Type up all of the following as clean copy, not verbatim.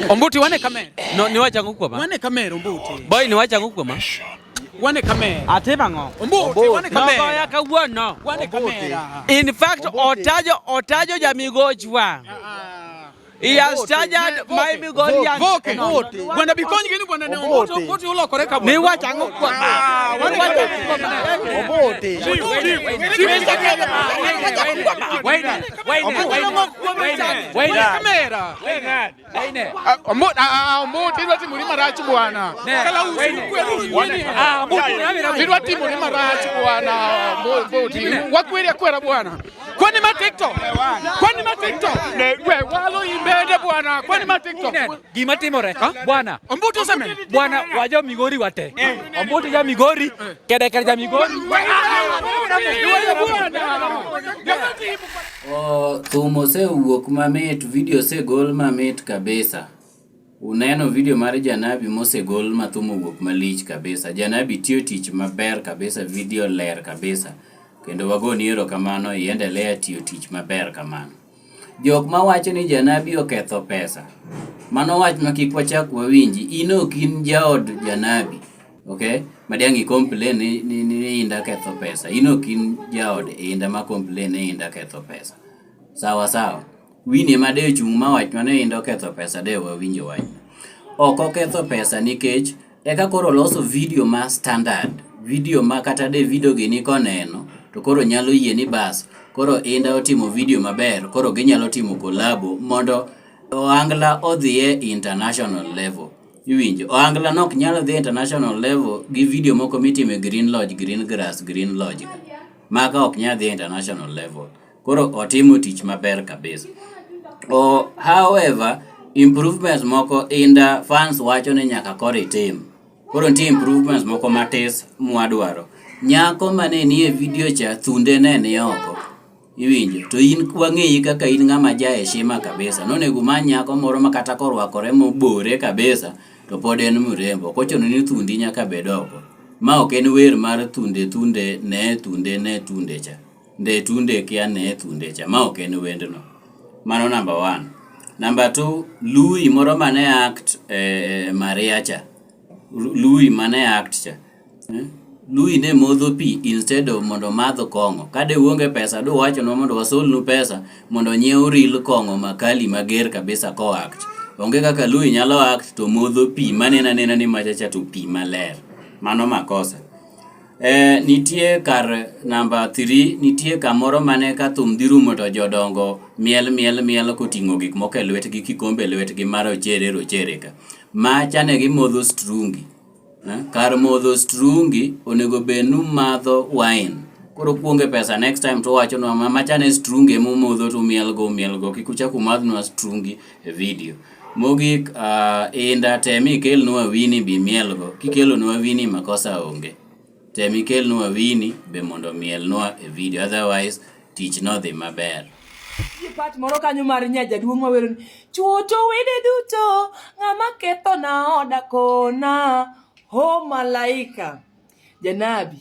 Ombuti wane kamera. No ni wacha ngukwa ma. Wane kamera ombuti. Boy ni wacha ngukwa ma. Wane kamera. Ate bango. Ombuti wane kamera. No ya kawuono. Wane kamera. In fact otajo jamigochwa. He has charged my Migorian. Voke. Bwana bikonyi gini bwana ne ombuti ulo koreka bwana. Ni wacha ngukwa. Wane Ombuti. Wait. Kamera. Ombuti ilo timu lima rachi bwana. Kala usi kweli. Ilo timu lima rachi bwana. Ombuti. Wakweli kwera bwana. Kwani ma TikTok? We walo imbede bwana. Kwani ma TikTok? Gima timore. Bwana. Ombuti useme. Bwana wajo Migori wate. Ombuti ya Migori, Kede ya Migori. Thumo se uwuok mamit, video se gol mamit kabisa. Uneno video mar Janabi mose gol ma thumo uwuok malich kabisa. Janabi tiyo tich maber kabisa, video ler kabisa. Kendo wagoni erokamano, iendelea tiyo tich maber kamano. Jok mawacho ni Janabi oketho pesa. Mano wach ma kik wachak wawinji, ino kin jaod Janabi. Okay? Madiangi complain ni Indah ketho pesa. Ino kin jaod Indah ma complain ni Indah ketho pesa. Sawa. Wini made chung mawach mane Indah ketho pesa de wawinjo wach. Oko ketho pesa nikech eka koro loso video ma standard. Video ma kata de video gini koneno to koro nyalo yie ni bas. Koro Indah otimo video maber, koro ginyalo timo collabo mondo Oangla odhie international level. Iwinjo, Oangla nok nyalo dhi international level gi video moko mitime Green Lodge, Green Grass, Green Lodge. Maka ok nyalo dhi international level. Koro otimo tich maber kabisa. However, improvements moko Indah fans wacho ni nyaka koro itim. Koro nitie improvements moko matis mwadwaro. Nyako mane nie video cha thunde ne oko. Iwinjo, to in wang'eyi kaka in ng'ama ja heshima kabisa. Nonego many nyako moro makata korwakore mobore kabisa, to pod en mrembo. Kochono ni thundi nyaka bed oko. Ma ok en wer mar thunde ne tunde cha. Nde tunde kia ne tunde cha. Ma ok en wendno. Mano number 1. Number 2, Louis moro mane act Maria cha. Louis mane act cha. Louis ne modho pi instead of mondo madho kongo. Kade uonge pesa do wacho no mondo wasolnu pesa mondo nyiew ril kongo makali mager kabisa ko act. Onge kaka Louis nyalo act to modho pi manena ni machacha to pi maler. Mano makosa. Nitie kar number 3, nitie kamoro mane ka thum dhiru moto jodongo miel koting'o gik moko e lwetgi, kikombe lwetgi mar rochere ka. Macha ne gimodho strungi. Kar modho strungi onego benu madho wine. Koro kuonge pesa next time to wacho no macha ne strungi mo modho to miel go kikucha kumadhno strungi e video. Mogik Indah temi kel no wini bi miel go. Kikelo no wini makosa onge. Temi kel no wini be mondo miel no e video, otherwise tich no dhi maber. Part moro kanyo mar nyaja duong' mawero chuo to wede duto ng'ama ketho na oda kona. Ho malaika Janabi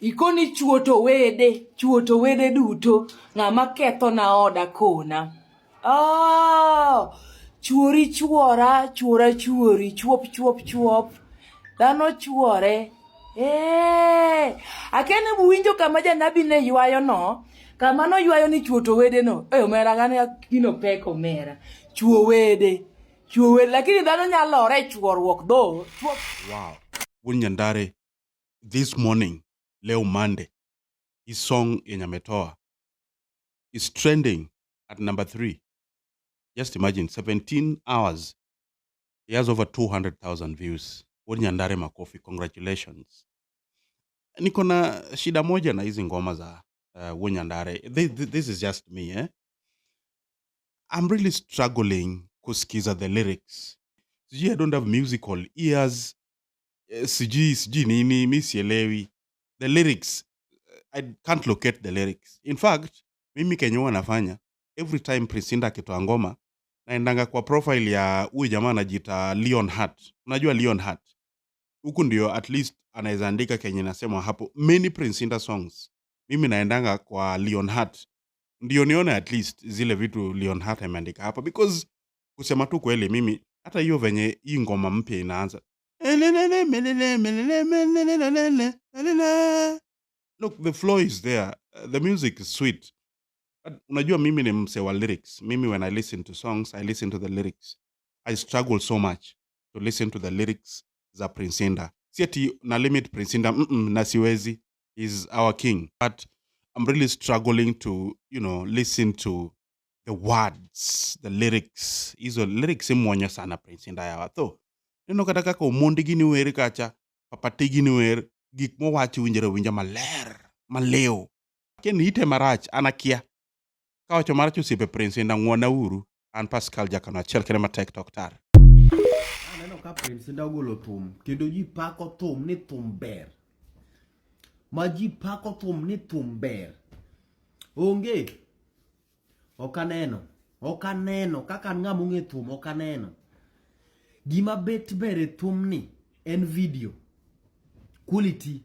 ikoni chuo to wede duto ng'ama ketho na oda kona. Chuori chuora chuori chuop dhano chuore. Akene buwinjo kama Janabi ne ywayo no, kama no ywayo ni chuo to wede no. Omera gane kino peko mera chuo wede lakini dhano nyalore chuorwok do. Wow. Wunyandare, this morning, Leo Monday, his song in Ametoa is trending at number 3. Just imagine, 17 hours. He has over 200,000 views. Wunyandare Makofi, congratulations. Nikona shida moja na hizi ngoma za Wunyandare. This is just me, eh? I'm really struggling kusikiza the lyrics. I don't have musical ears. Sijui nini, mi sielewi. The lyrics, I can't locate the lyrics. In fact, mimi kenye huwa nafanya, every time Prince Indah akitoa ngoma, naendanga kwa profile ya huyu jamaa anajiita Leon Hart. Unajua Leon Hart? Huku ndio at least anaweza andika kenye nasema hapo. Many Prince Indah songs. Mimi naendanga kwa Leon Hart. Ndio nione at least zile vitu Leon Hart ameandika hapo. Because kusema tu kweli mimi hata hiyo venye hii ngoma mpya inaanza. Look, the flow is there. The music is sweet. But unajua mimi ni mse wa lyrics. Mimi when I listen to songs, I listen to the lyrics. I struggle so much to listen to the lyrics za Prince Indah. Si ati na limit Prince Indah, na siwezi. He's our king. But I'm really struggling to, listen to the words, the lyrics. Hizo lyrics imwonya sana Prince Indah yawa. Tho, nino kata kaka umondi gini wer kacha, papati gini wer, gik mo wachi winja maler, maleo. Ken hite marach, anakia. Kawacho marach usipe Prince Indah ngwana uru, an Pascal Jakano achiel kene matek tok tar. Aneno ka Prince Indah ogolo thum, kendo ji pako thum ni thum ber. Ma ji pako thum ni thum ber. Onge. Okaneno kaka ng'ama ong'e thum okaneno. Gima bet bere thum ni en video quality.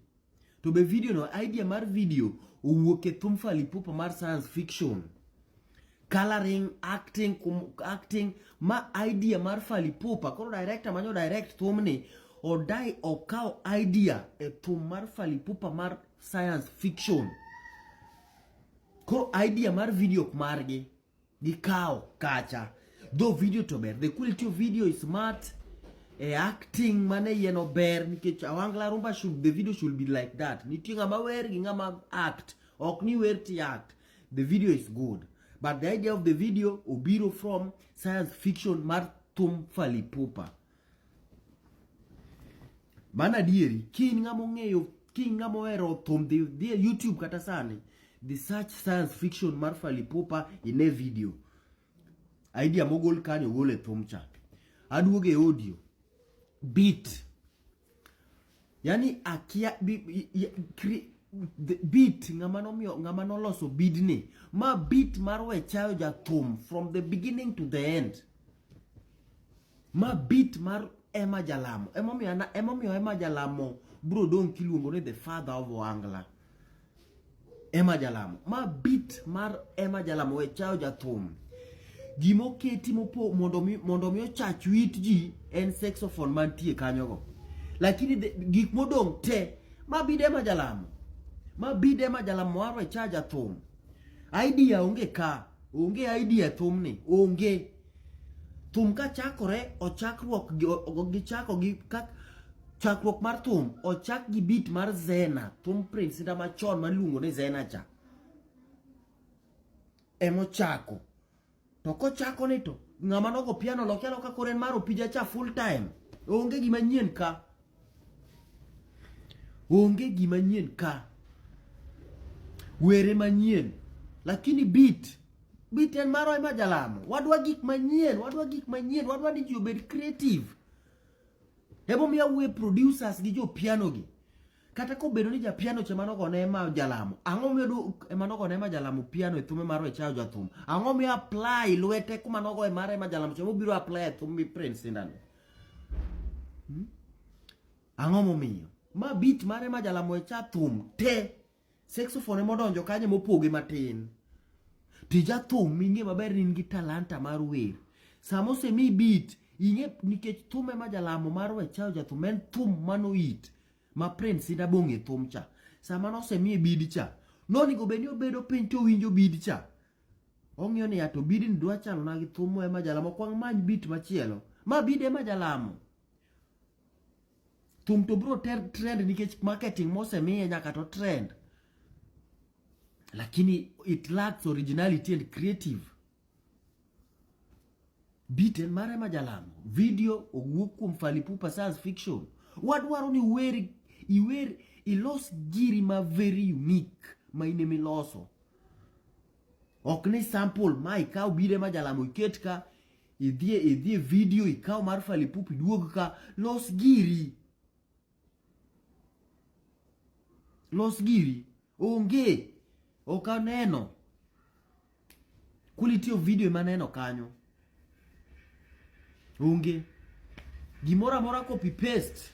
To be video no, idea mar video owuok e thum Fally Ipupa mar science fiction, coloring, acting ma idea mar Fally Ipupa. Koro director manyo direct thum ni odai okaw idea e thum mar Fally Ipupa mar science fiction. Koro idea mar video margi gikaw kacha. Though video to ber, the quality of video is smart, acting mane yeno ber, nikech awangla rumba the video should be like that. Nitie ngama wer gi ngama act, ok ni wer ti act. The video is good, but the idea of the video obiro from science fiction mar thum Fally Ipupa. Mana dieri, kin ngama ng'eyo, kin ngama wero thum the YouTube kata sani, the search science fiction mar Fally Ipupa in a video. Idea mogol kanyo gole thumcha. Aduoge audio. Beat. Yani akia beat ngama no loso beat ni. Ma beat marwe chayo ja thum from the beginning to the end. Ma beat mar Emma Jalamo. Emma Jalamo bro don kiluongo ne the father of Wangla. Emma Jalamo. Ma beat mar Emma Jalamo we chayo ja thum. Gimo keti mopo mondo mi ochach wit ji en saxophone mantie kanyogo. Lakini gik modong te ma bide Emma Jalamo. Ma bide Emma Jalamo warwe chaja thum. Idea onge ka. Onge idea thum ni. Onge. Thum ka chakore ochakruok gichako gi chakruok mar thum ochak gi beat mar Zena. Thum Prince Indah machon maluongo ne Zena cha. Emo chako. To kochako ni to ng'ama nogo piano lokia loka koren maro pija cha full time. Onge gima nyien ka. Onge gima nyien ka. Were manyien. Lakini beat en maro Emma Jalamo. Wadwa gik manyien. Wadwa ni ji obed creative. Ebo miya we producers gi jo piano gi. Kata ko bedo ni ja piano chema nogo ne Emma Jalamo. Ang'o miyo do Emma nogo ne Emma Jalamo piano e thume maro e chayo ja thum. Ang'o miyo apply lwete kuma nogo e mare Emma Jalamo chema biro apply e thum mi Prince Indah. Ang'o momiyo? Ma beat mare Emma Jalamo e cha thum te. Saxophone modonjo kanye mopoge matin. Tija thum minge maber ni ngi talanta mar wer. Samo se mi beat inge nikech thum Emma Jalamo maro e chayo ja thum en thum mano it. Ma Prince Indah bonge thum cha. Sama no se mi bid cha. Noni go beni obedo piny to winjo bid cha. Ong'yo ni ato bid ni dwa chalo na gi thum Emma Jalamo kwang many beat machielo. Ma bid Emma Jalamo. Thum to bro trend nikech marketing mose miye nyaka to trend. Lakini it lacks originality and creative. Beat en mare Emma Jalamo. Video owuok kuom Fally Ipupa science fiction. Wadwaro ni ilos giri ma very unique ma ine miloso. Ok ni sample ma ikaw bide Emma Jalamo iket ka idhie video ikaw mar Fally Ipupa iduog ka los giri. Onge. Okaneno. Quality of video maneno kanyo. Onge. Gimora mora copy paste.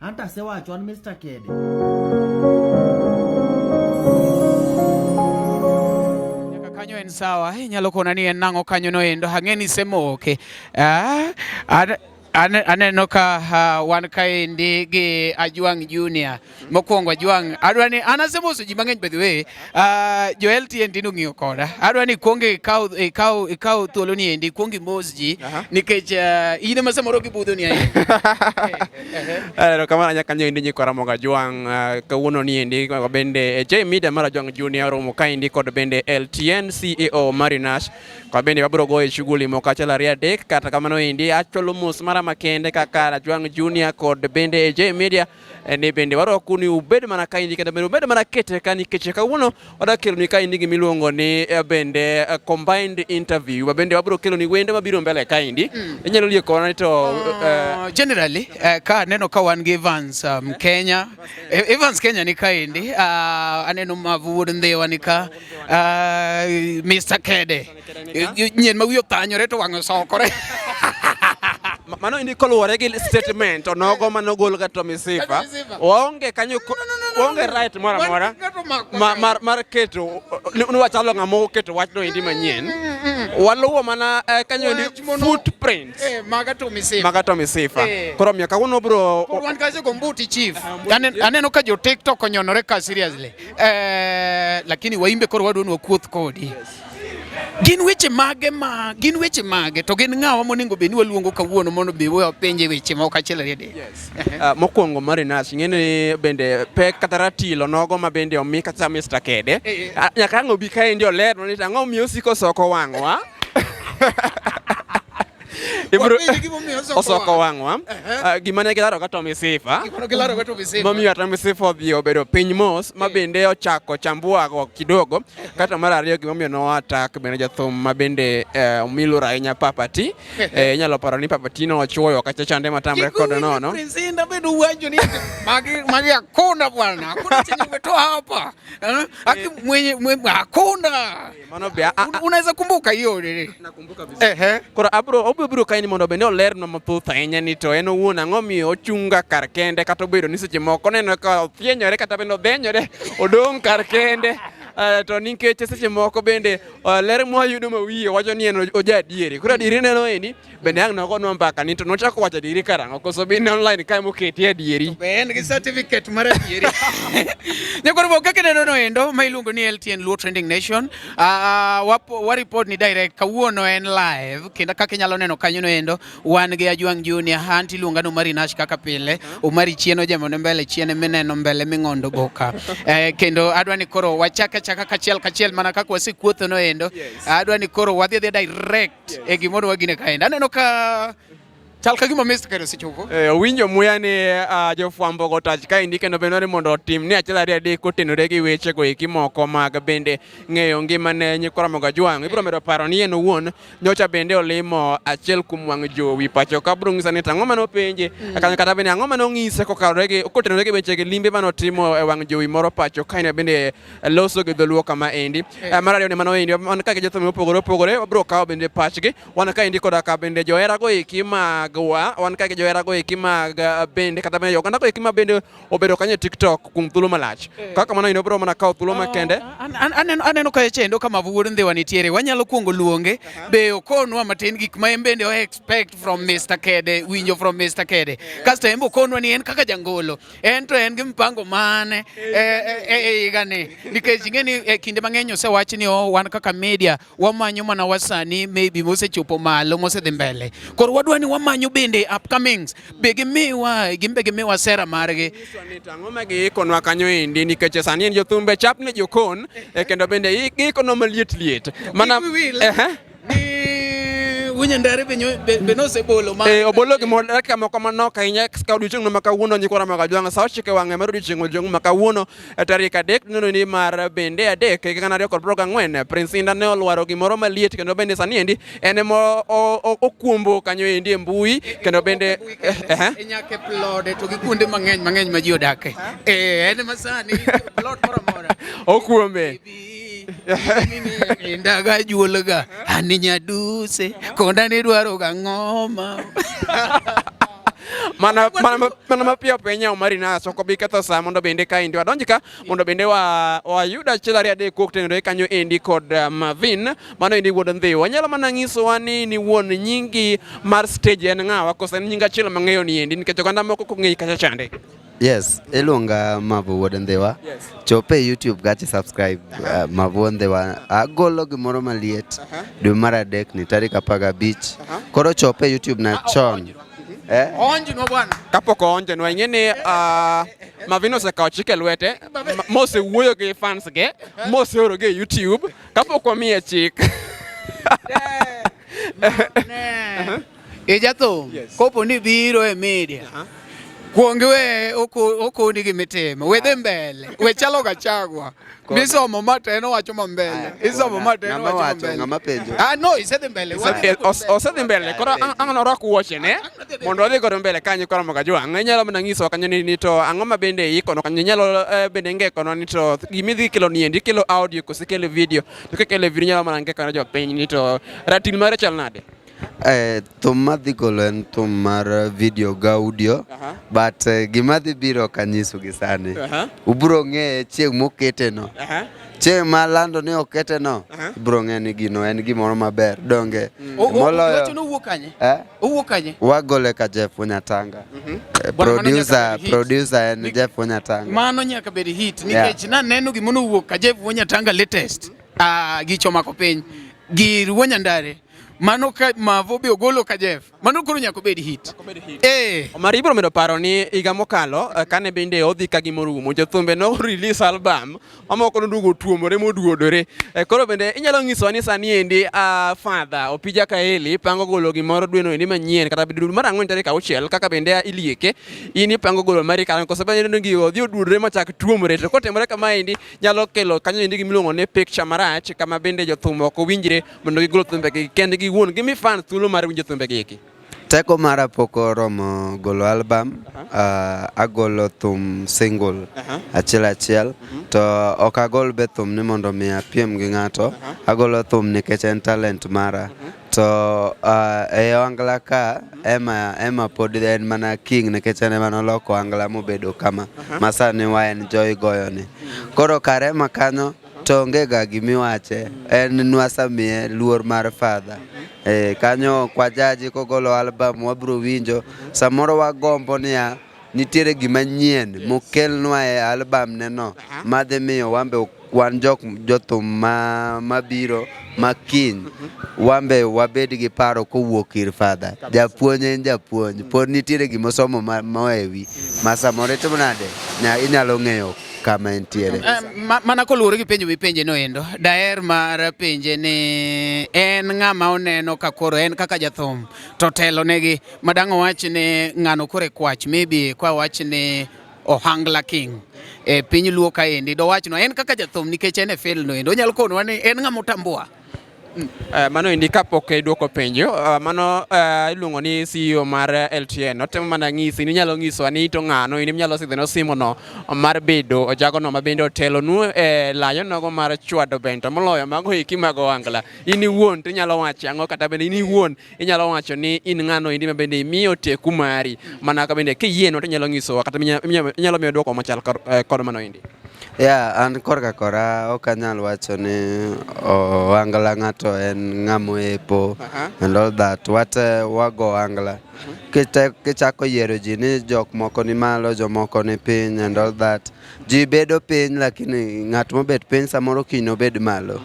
Anta se wacho an Mr. Kede. Nyaka kanyo en en sawa inyalo kona ni en nang'o kanyo no endo hang'eni semoke aneno ka wan kaendi gi Ajwang Junior mokwongo Ajwang adwani an asemoso ji mang'eny by the way jo LTN tino ng'iyo koda adwani kuonge ikaw thuolo ni endi kuongi mos ji nikech in ema samoro gibudho ni ahinya kamano nyaka kanyo endi nyikora moga Ajwang kawuono ni endi bende J Media mar Ajwang Junior romo kaendi kod bende LTN CEO Marinash kwa bende wabiro goye shughuli moko achiel ariyo adek kata kamano endi acholo mos mara makende kaka Ajwang Junior kod bende J Media ne bende warwaku ni ubed mana kaendi kendo bende ubed mana kete ka nikech kawuono wadakelo ni kaendi gimiluongo ni bende combined interview bende wabiro kelo ni wende mabiro mbele kaendi inyalo lieko na to generally ka neno ka wan gi Evans Kenya Evans Kenya ni kaendi aneno Mavur Ndewa ni ka Mr Kede nyen ma wiyo tanyore to wang'o sokore mano indi koluwore gi statement onogo manogol ka to misifa waonge kanyo waonge right mora mora mar keto nwachalo ng'amo keto wach no indi manyien waluwo mana kanyo indi footprint maga to misifa koro miaka wono bro wan kaje gombuti chief aneno ka jo TikTok onyonore ka seriously lakini waimbe koro wadwani wakuoth kodi gin weche mage to gin ng'awa monego bed ni waluongo kawuono mondo be we penje weche moko achiel ariyo adek mokwongo Marinash ing'eni bende pek kata ratilo nogo ma bende omi kata Mr Kede nyaka ang' obi kaendi oler ni ang'o miyo osiko soko wang'wa osoko wang'wa gima ne gilaro ka to misifa momiyo to misifa odhi obedo piny mos ma bende ochako chambuago kidogo kata mar ariyo gimomiyo noatak bende jathum ma bende omilore ahinya Papati inyalo paro ni Papati no ochuoyo kacha chande matamre kod nono Indah bedo uwanjo ni magi hakuna bwana hakuna chenye umetoa hapa mwenye hakuna mano be unaweza kumbuka hiyo nakumbuka vizuri kora obiro kaini mondo bende oler na mathoth ahinya ni to en owuon ang'o miyo ochunga kar kende kata obedo ni seche moko neno ka ofienyore kata bende odhenyore odong' kar kende to nikech seche moko bende ler mwayudo mawiye wacho ni en ojadieri koro adieri neno eni bende ang' nogonwa mbaka ni to nochako wacho adieri karang'o koso bende online kae moketi adieri en gi certificate mar adieri nyakoro kaka neno no endo ma iluongo ni LTN Luo Trending Nation wa report ni direct kawuono en live kendo kaka inyalo neno kanyo no endo wan gi Ajwang Junior hanti iluonga no Marinash kaka pile umari chieno jamone mbele chiene mineno mbele ming'ondo goka kendo adwani koro wachaka kachiel mana kaka wasikuotho no endo adwani koro wadhi direct e gimoro wagine kaenda aneno ka chal ka gima Mr Kede sechopo owinjo muya ni jofwambo go tach kaendi kendo bende mondo otim ni achiel ariyo adek kotenore gi weche go eki moko mag bende ng'eyo ngimane nyikora moga Ajwang ibiro medo paro ni en owuon nyocha bende olimo achiel kuom wang' jowi pacho ka biro ng'isa ni ang'o mano penje kanyo kata bende ang'o mano ng'ise kotenore gi weche gi limbe manotimo e wang' jowi moro pacho kaendi bende loso gi dholuo kama endi mar ariyo ni mano endi wan ka gi jothum opogore wabiro kawo bende pachgi wan kaendi koda ka bende johera go eki wan ka johera go eki mag bende kata bende oganda go eki ma bende obedo kanyo TikTok kuom thuolo malach kaka mano ino biro mana kawo thuolo makende aneno ka chendo kama Wuod Ndewa nitiere wanyalo kuongo luonge be okonwa matin gik ma en bende o expect from Mr Kede winjo from Mr Kede kasto en okonwa ni en kaka jangolo en to en gi mpango mane igane nikech ing'eni kinde mang'eny osewach ni wan kaka media wamanyo mana wasani maybe mosechopo malo mosedhi mbele koro wadwani wamanyo bende upcomings be gimiwa sera margi ang'o ma giikonwa kanyo endi nikech sani en jothumbe chap ne jokon kendo bende giikono maliet mana Wunyandare be nosebolo obolo gimo dakika moko manok ahinya ka odiochieng' no makawuono nyikora moga Ajwang sa ochike wang'e mar odiochieng' ojong' makawuono tarik 3 nono ni mar bende 3 gana 2024 Prince Indah ne olwaro gimoro maliet kendo bende sani endi en emo okumbo kanyo endi e mbui kendo bende nyake plode to gi kuonde mang'eny ma ji odake en masani plot moro amora okumbe Indah ga juolga ani nyaduse konda ni dwaro ga ng'oma Mana mapiyo penya umarina soko bi ketho sa mondo bende ka indi wadonji ka mondo bende wa yuda chilari ade kok tenore kanyo endi kod Mavin mano endi wuod Ndhiwa. Wanyalo mana nyiso wani ni wuon nyingi mar stage en ng'awa kosa nyinga chilo mang'eyo ni endi nikech oganda moko kong'eyi kacha chande. Yes, iluonga Mavu wuod Ndhiwa. Yes. Chope YouTube gachi subscribe Mavu wuod Ndhiwa. Agolo gimoro maliet dwe mar adek ni tarik 15. Koro chope YouTube na chon. Onji no bwana. Kapok onje no ing'eni Mavin osekawo chike lwete mose wuoyo gi fans ge mose oro gi YouTube kapok omiye chik. Jathum, kopo ni biro e media. Kuongi we okoni gi mitimo, we dhi mbele, we chalo gachagwa. Misomo mateno wacho mbele. Isomo mateno wacho mbele. Ngama penjo. No, isedhi mbele. Osedhi mbele. Koro ang'o orwako wuoche ne mondo odhi godo mbele kanyo koro moga jwang'. Inyalo mana nyiso kanyo ni to ang'o ma bende ikono kanyo nyalo bende ng'ekono ni to gimidhi kelo ni endi kelo audio kose kelo video. To kelo video nyalo mana ng'ekono jopiny ni to ratil mare chal nade. Thum madhi golo en thum mar video ga audio but gimadhi biro kanyiso gi sani ubro ng'e chieng' mokete no chieng' ma lando ni okete no ubro ng'e ni gino en gimoro maber donge moloyo owuok kanye wagole ka Jeff Nyatanga producer en Jeff Nyatanga mano nyaka bed hit nikech naneno gimono owuok ka Jeff Nyatanga latest gicho mako piny gir Nyandare mano ka Mavo bi ogolo ka Jeff mano koro nyako bed hit Omari ibro medo paro ni higa mokalo kane bende odhi ka gimoro umo jothumbe no release album amoko nodugo tuomore moduodore koro bende inyalo nyiso ni sani endi father Opija Kaeli pango golo gimoro dweno endi manyien kata dwe mar 4 tarik 6 kaka bende ilieke ini pango golo mari kan koso bende ngi odhi oduodore machak tuomore to kotemore kama endi nyalo kelo kanyo endi gimiluongo ne picture marach kama bende jothum ok winjre mondo gigolo thumbe gi kendgi wuon gimi fans thuolo mar winjo thumbe gi iki. Teko mara poko romo golo album agolo thum single achiel to ok agol be thum ni mondo mi apiem gi ng'ato agolo thum nikech en talent mara to e angla ka ema pod en mana king nikech en mana loko angla mobedo kama masani wa en Joy Goyo ni koro kare makanyo to onge ga gimiwache en nwasa miye luor mar father kanyo kwa jaji kogolo album wabro winjo samoro wagombo niya nitiere gimanyien mokelnwa e album neno madhi miyo wambe wan jothum mabiro makiny wambe wabed gi paro kowuok ir father japuonj en japuonj pod nitiere gimosomo moewi ma samoro timo nade inyalo ng'eyo kama entiere mana koluwore gi penjo mipenje no endo daer mar penje ni en ng'ama oneno ka koro en kaka jathum to telo negi madang' owach ni ng'ano kore kwach maybe kwa wach ni Ohangla King piny luo ka endi do wach no en kaka jathum nikech en e field no endo onyalo konwa ni en ng'ama otambua mano indi kapok idwoko penjo mano iluongo ni CEO mar LTN otemo mana ng'isi ni nyalo ng'iso ni to ng'ano ini nyalo sidhe no simo no mar bedo jago no mabende otelo nu layo nogo mar chwado bento moloyo mago iki mago angla ini wuon to nyalo wacho ang'o kata bende ini wuon inyalo wacho ni in ng'ano indi mabende miyo teku mari mana ka bende kiyeno to nyalo ng'iso kata inyalo miyo dwoko machal kod mano indi an korka kora ok anyal wacho ni angla ng'ato en ng'amo epo and all that wago angla kichako yiero ji ni jok moko ni malo jomoko ni piny and all that ji bedo piny lakini ng'at mobet piny samoro kiny obed malo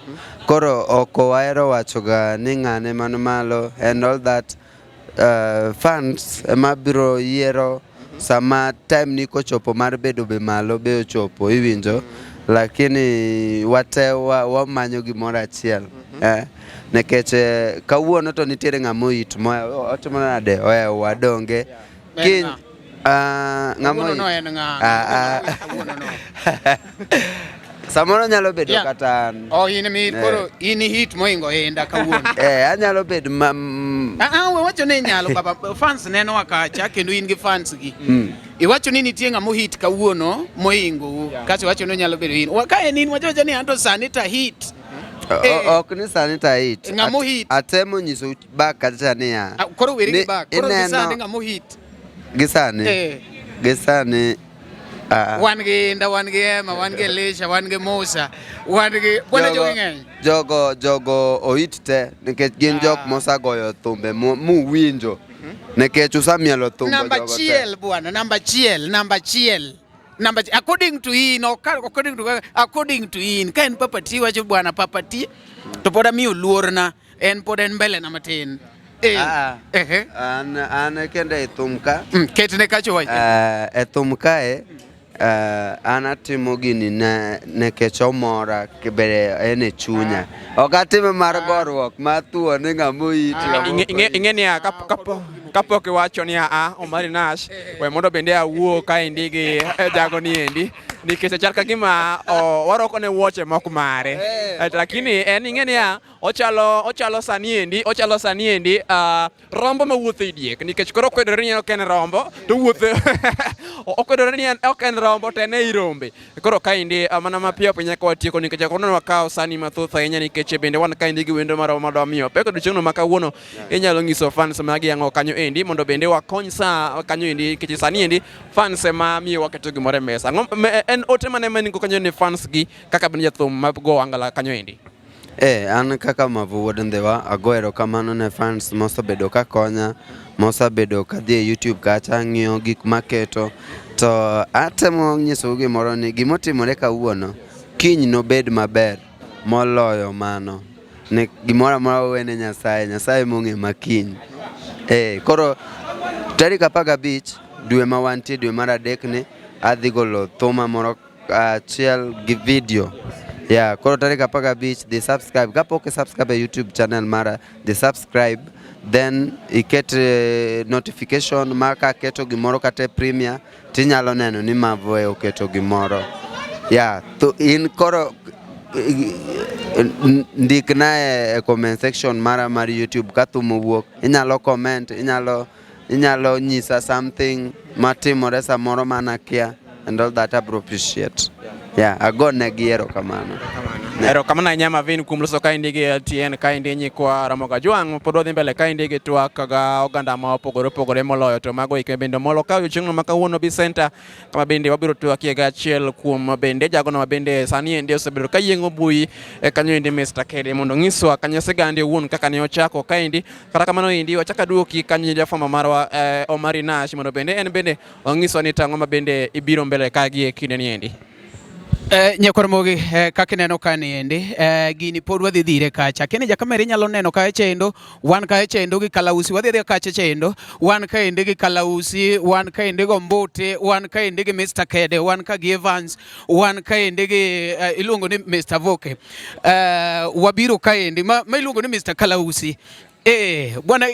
koro ok wahero wacho ga ni ng'ane man malo and all that fans ema biro yiero sama time ni kochopo mar bedo be malo be ochopo iwinjo lakini wate wamanyo gimoro achiel nekech kawuono to nitiere ng'amo it moya otimo nade oya wadonge kiny ng'amo no en samoro nyalo bedo kata in mi koro in hit moingo enda kawuono anyalo bedo we wacho ni nyalo baba fans neno akacha kendo in gi fans gi iwacho ni nitie ng'amo hit kawuono moingo kasi wacho ni nyalo bedo in ka en in wacho ni anto sani ta hit ok ni sani ta hit ng'amo hit atemo nyiso back kata niya koro weri gi back koro sani ng'amo hit gisani wan gi Indah, wan gi Emma, wan gi Elisha, wan gi Musa, wan gi bwana jogi ng'eny. jogo oit te nikech gin jok mosagoyo thumbe muwinjo nikech usamielo thumbe Number chiel bwana, number chiel. According to in, according to in, ka en Papa T wacho bwana Papa T to pod amiyo luorna, en pod en mbele na matin. an kende e thum ka Ketne kacho wach. e thum kae an atimo gini nikech omora kibere en e chunya, ok atime mar gorruok mar thuo ni ng'amoiti. Ing'e niya kapok iwacho ni Omari Nash we mondo bende awuo kaendi gi jago ni endi nikech chal ka gima waroko ne wuoche mok mare, lakini en ing'e niya ochalo sani endi rombo mawuotho e diek, nikech koro okwedore ni ok en rombo to wuotho okwedore ni ok en rombo to en ei rombe. Koro kaendi mana mapiyo piyo nyaka watieko nikech kono wakawo sani mathoth ahinya nikech bende wan kaendi gi wendo marwa madwa miyo pek odiochieng'no ma kawuono inyalo nyiso fans magi ang'o kanyo endi mondo bende wakony sa kanyo endi nikech sani endi fans ma miyo waketo gimoro e mesa. En ote mane maniko kanyo ne fans gi kaka bende jathum mago angala kanyo endi? An kaka Mavu wuod Ndhewa ago erokamano ne fans mosebedo ka konya, mosebedo ka dhi e YouTube kacha ng'iyo gik maketo, to atemo nyiso gimoro ni gimotimore kawuono kiny nobed maber moloyo mano. Ne gimoro amora wene Nyasaye mong'e makiny. Koro tarik 15 dwe ma wantie, dwe mar adek ni adhi golo thuma moro achiel gi video. Koro tarik 15 the subscribe, kapok subscribe e YouTube channel mara, the subscribe, then iket notification ma ka keto gimoro kata premiere tinyalo neno ni Mavu oketo gimoro. To in koro ndikna e comment section mara mar YouTube ka thum owuok, inyalo comment, inyalo nyisa something matimore samoro manakia, and all that I appreciate. Ago negi erokamano. Erokamano ahinya Mavin kuom loso kaendi gi LTN kaendi nyikwa Ramogi Ajwang' pod wadhi mbele kaendi gi twak ga oganda ma opogore moloyo to mago ike bende molo ka odiochieng'no ma kawuono bi center kama bende wabiro twakie ga achiel kuom bende jagono ma bende sani endi osebedo ka yieng'o bui kanyo endi Mr. Kede mondo ng'iswa kanyo sigande owuon kaka ne ochako kaendi. Kata kamano endi wachaka duoki kanyo jafwambo marwa Omari Nash mondo bende en bende ong'iswa ni tang'o ma bende ibiro mbele ka gi e kinde ni endi. Nyakor mogi kaka neno ka ni endi gini pod wadhi dhire kacha kene jakamera inyalo neno kae chendo, wan kae chendo gi Kalausi, wadhi dhire kacha chendo, wan kaendi gi Kalausi, wan kaendi gi Mbote, wan kaendi gi Mr. Kede, wan ka gi Evans, wan kaendi gi iluongo ni Mr. Voke, wabiro kaendi ma iluongo ni Mr. Kalausi. Bwana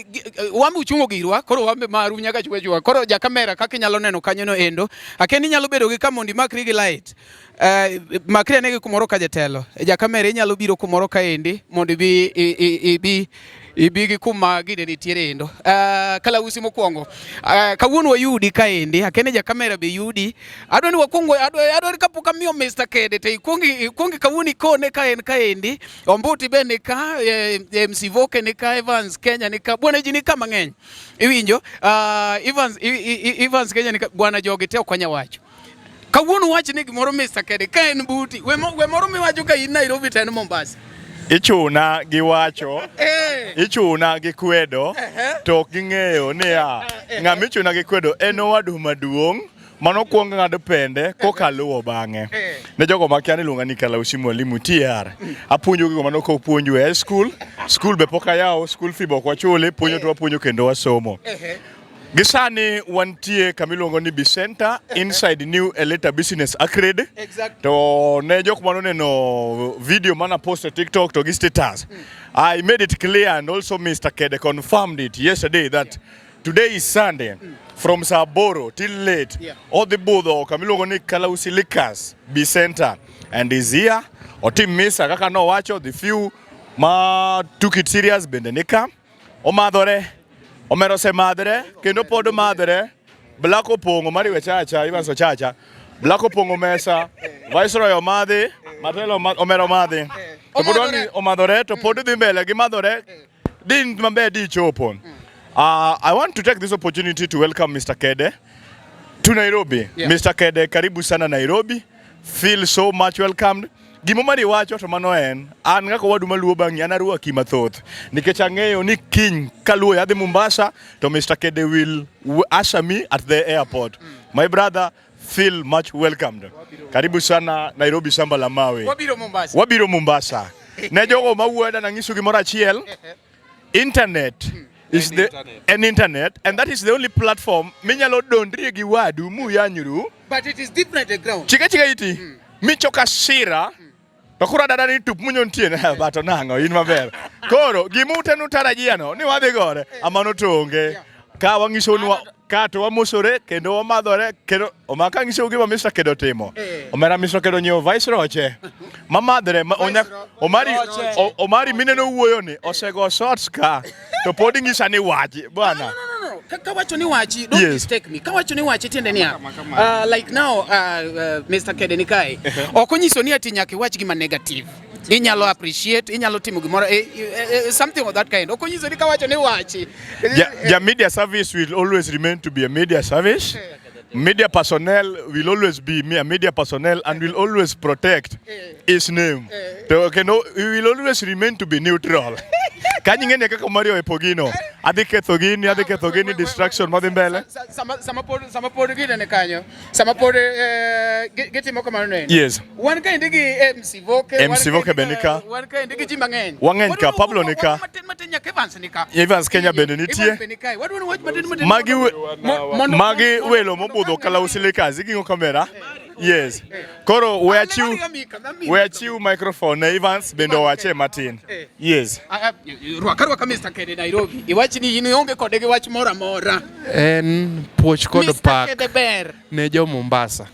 wambe uchungo girwa koro wambe maru nyaka chwechwa koro jakamera kaka inyalo neno kanyo no endo akeni inyalo bedo gi kamondi makri gi light makri ne gi kumoro ka jatelo jakamera inyalo biro kumoro kaendi mondo ibi gi kuma gine nitiere endo. Kalausi mokwongo kawuono wayudi kaendi akeni jakamera be yudi adwani wakwongo adwani kapok amiyo Mr. Kede te ikwongi kawuoni kone kaendi Ombuti be ni ka MC Voke ni ka Evans Kenya ni ka bwana ji ni ka mang'eny iwinjo Evans Kenya ni ka bwana jogi te okwanya wacho kawuono wach ni gimoro Mr. Kede ka en buti we moro miwacho ka in Nairobi to en Mombasa ichuna gi wacho ichuna gi kwedo to ok ging'eyo niya ng'ama ichuna gi kwedo en owadu maduong' mano kuongo ng'ado pende kokaluwo bang'e. Ne jogo makia ni iluonga ni Kalausi mwalimu TR apuonjo gigo mano kopuonjo e school be pok ayawo, school fee be ok wachuli, puonjo to wapuonjo kendo wasomo. Gisani wantie kamiluongo ni Bicenter inside New Elita Business Arcade. To ne jok mano neno video mana post e TikTok to gi status. I made it clear and also Mr. Kede confirmed it yesterday that today is Sunday. From Saboro till late, all the Budo, Kamiluongo ni Kalausi Liquors, Bicenter, and is here. Or team Misa, kaka no wacho, the few ma took it serious, bendenika. O madore, o mero se madre, kendo podo madre, Blako pongo, mari we chacha, even so chacha, Blako pongo mesa, Viceroy o madre, Matelo o mero madre. O podoni o madore, to podo di mbele, gi madore, din mambe di chopon. I want to take this opportunity to welcome Mr. Kede to Nairobi. Yeah. Mr. Kede, karibu sana Nairobi. Feel so much welcomed. Gimomari wacho to mano en, an ngako wadu maluo bangi, anaruwa kimathoth. Nikech ang'eyo ni kiny kaluo yadhi Mombasa, to Mr. Kede will usher me at the airport. My brother, feel much welcomed. Karibu sana Nairobi Samba la Mawe. Wabiro Mombasa. Wabiro Mombasa. Ne jogo mawuoda nangisu gimoro achiel. Internet is an internet, and that is the only platform minyalo dondrie gi wadu muyanyuru. But it is different at ground. Chika iti. Michoka sira. To kura dada ni tup munyo ntiene bato nango in maber. Koro gimute nutarajia no ni wadhi gore amano tonge. Ka wangiso ni kato wamosore kendo wamadhore kendo omaka ngiso gima Mr. Kede timo. Omera Mr. Kede nyiewo vice roche. Mamadhre omari mine no wuoyo ni osego shots ka to podi ngisa ni wachi bwana. Kawacho ni wachi, don't mistake me. Kawacho ni wachi tiende niya. Like now, Mr. Kede nikai. Okonyiso ni ati nyaka iwach gima negative. Inyalo appreciate, inyalo timo gimoro, something of that kind. Okonyiso ni kawacho ni wachi. The media service will always remain to be a media service. Media personnel will always be a media personnel and will always protect his name. So, we will always remain to be neutral. Kanyi ngene kaka Mario epogino. Adhi ketho gini distraction madhi mbele. Sama pod gine ne kanyo. Sama pod gitimo kamano ne. Yes. Wan ka indigi MC Voke. MC Voke benika. Wan ka indigi ji mang'eny. Wang'eny ka Pablo nika. Matin nyaka Evans nika. Evans Kenya bende nitie. Magi welo mobudho kala usile kazi gingo kamera. Yes. Koro weachiu microphone na Evans bendo wache Martin. Yes. Rwaka Mr. Kede Nairobi. Iwachi ni onge kode gi wach mora mora. En puoch kod pak Mr. Kede ber. ne jo Mombasa.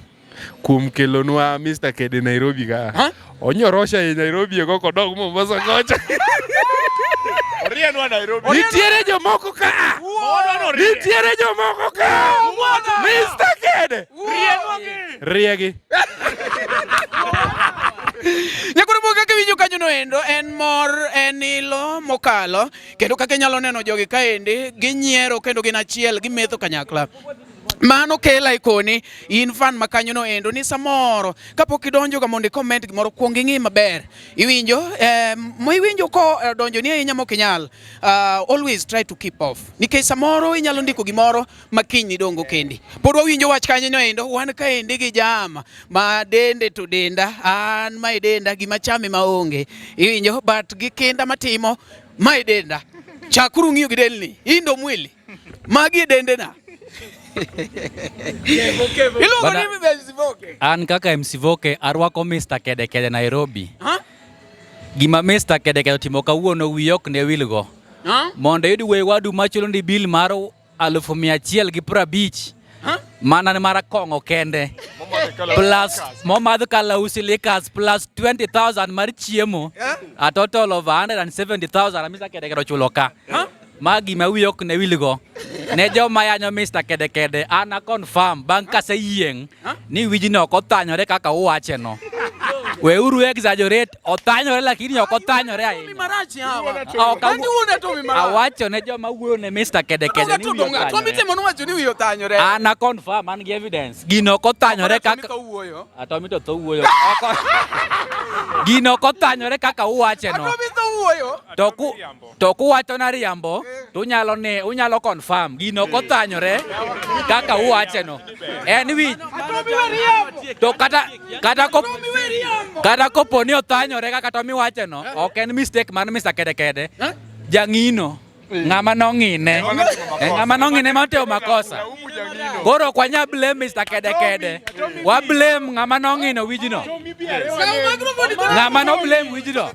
Kuom kelonwa Mr. Kede Nairobi ka. Onyorosha e Nairobi go kodog Mombasa kocha. Orienwa Nairobi. Nitiere jomoko ka. Nitiere jomoko ka. Mr. Kede. Riegi. Nyakoro kaka winjo kanyo no endo en mor en ilo mokalo kendo kaka nyalo neno jogi kaendi ginyiero kendo gin achiel gimetho kanyakla. Mano kela ikoni in fan makanyo no endo ni samoro kapok idonjo ga mondo comment gimoro kuong ing'i maber iwinjo iwinjo ko donjo ni ahinya mokinyal always try to keep off nikech samoro inyalo ndiko gimoro makiny ni dongo kendi pod wawinjo wach kanyo no endo wan kaendi gi jama ma dende to denda an ma denda gima chame maonge iwinjo but gi kinda matimo ma denda chakuru ng'iyo gi delni indo mwili magi dende na An kaka MC Voke arwako Mr. Kede Nairobi. Gima Mr. Kede timo kawuono wiyok ne wilgo. Mondo yudi we wadu machulo ndi bill mar 150 mana ne mara kongo kende. Plus momadho kala usilikas plus 20,000 mar chiemo. A total of 170,000 Mr. Kede chulo ka. Magi mawiyok ne wilgo. Ne joma yanyo Mr. Kede ana confirm bang kase yieng ni wijino ok otanyore kaka uwache no. We uru exaggerate otanyore lakini ok otanyore ahinya. Awacho ne joma wuoyo ne Mr. Kede ni otanyore. Ana confirm an gi evidence. Gino ok otanyore kaka Atomi to wuoyo. Gino ok otanyore kaka uwache no. To kuwacho na riambo to unyalo confirm gino kotanyore kaka uwache no en wi to kata koponi otanyore kaka to miwache no ok en mistake man Mr. Kede jang'ino ng'ama nong'ine mateo makosa koro kwanya blame Mr. Kede wa blame ng'ama nong'ino wijino ng'ama no blame wijino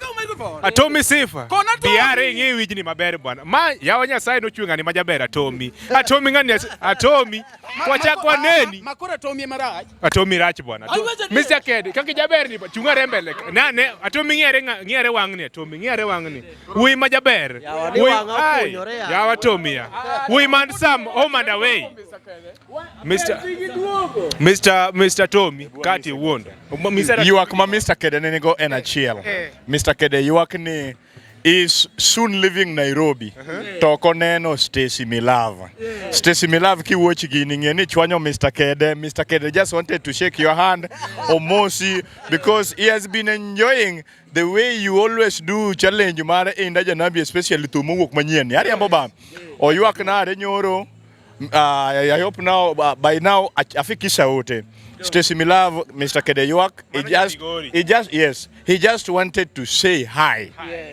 Atomi sifa. Biare ngi wijini maber bwana. Ma yawa Nyasaye no chunga ni majaber Atomi. Atomi ngani Atomi kwa chakwa neni. Makora Atomi marach. Atomi rach bwana. Mr. Kede kaki jaber ni chunga rembele. Nane Atomi ngiere wangni Atomi ngiere wangni. Ui majaber. Yawa Atomi ya. Ui man some home and away. Mr. Tommy kati wondo. You are Mr. Kede nenigo en achiel. Mr. Kede you are ni is soon leaving Nairobi. Toko neno Stacy Milava. Stacy Milava ki watch gini ni chwanyo Mr. Kede. Mr. Kede just wanted to shake your hand Omosi because he has been enjoying the way you always do challenge mara Indah Janabi especially to munguk manyien. Yari amboba. O you akna renyoro. I hope now by now afikisha wote. Stacy Milava, Mr. Kede York, he just wanted to say hi.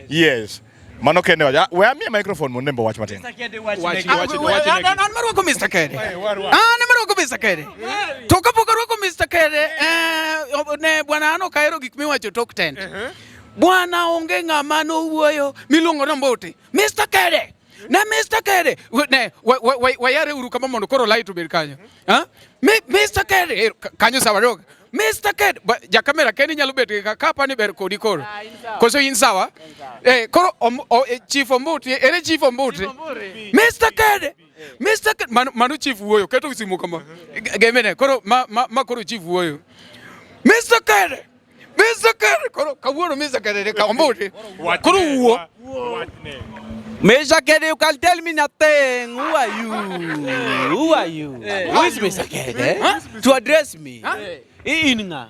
Yes. Mano Kende, where me a microphone mo nembo watch matin. Mr. Kede watch. Namaru ko Mr. Kede. Namaru ko Mr. Kede. Toka pokaro ko Mr. Kede. Ne bwana ano kairo gik miwacho tok tent. Bwana onge ng'ama no wuoyo miluongo nombote. Mr. Kede. Na Mr. Kede. Ne wayare uru kama mondo koro light ubir kanyo. Mr. Kede kanyo sawa dog. Mr. Kede ja kamera Kede nyalo bet kapa ni ber kodi koro. Koso in sawa. Koro chief ombuti ere chief ombuti. Mr. Kede. Mr. Kede manu chief wuoyo keto simu kama. Gemene koro ma koro chief wuoyo. Mr. Kede. Mr. Kede koro kawuono Mr. Kede ka ombuti. Koro wuo. Mr. Kede, you can tell me nothing. Who are you? Who are you? Who is Mr. Kede? To address me? Indah.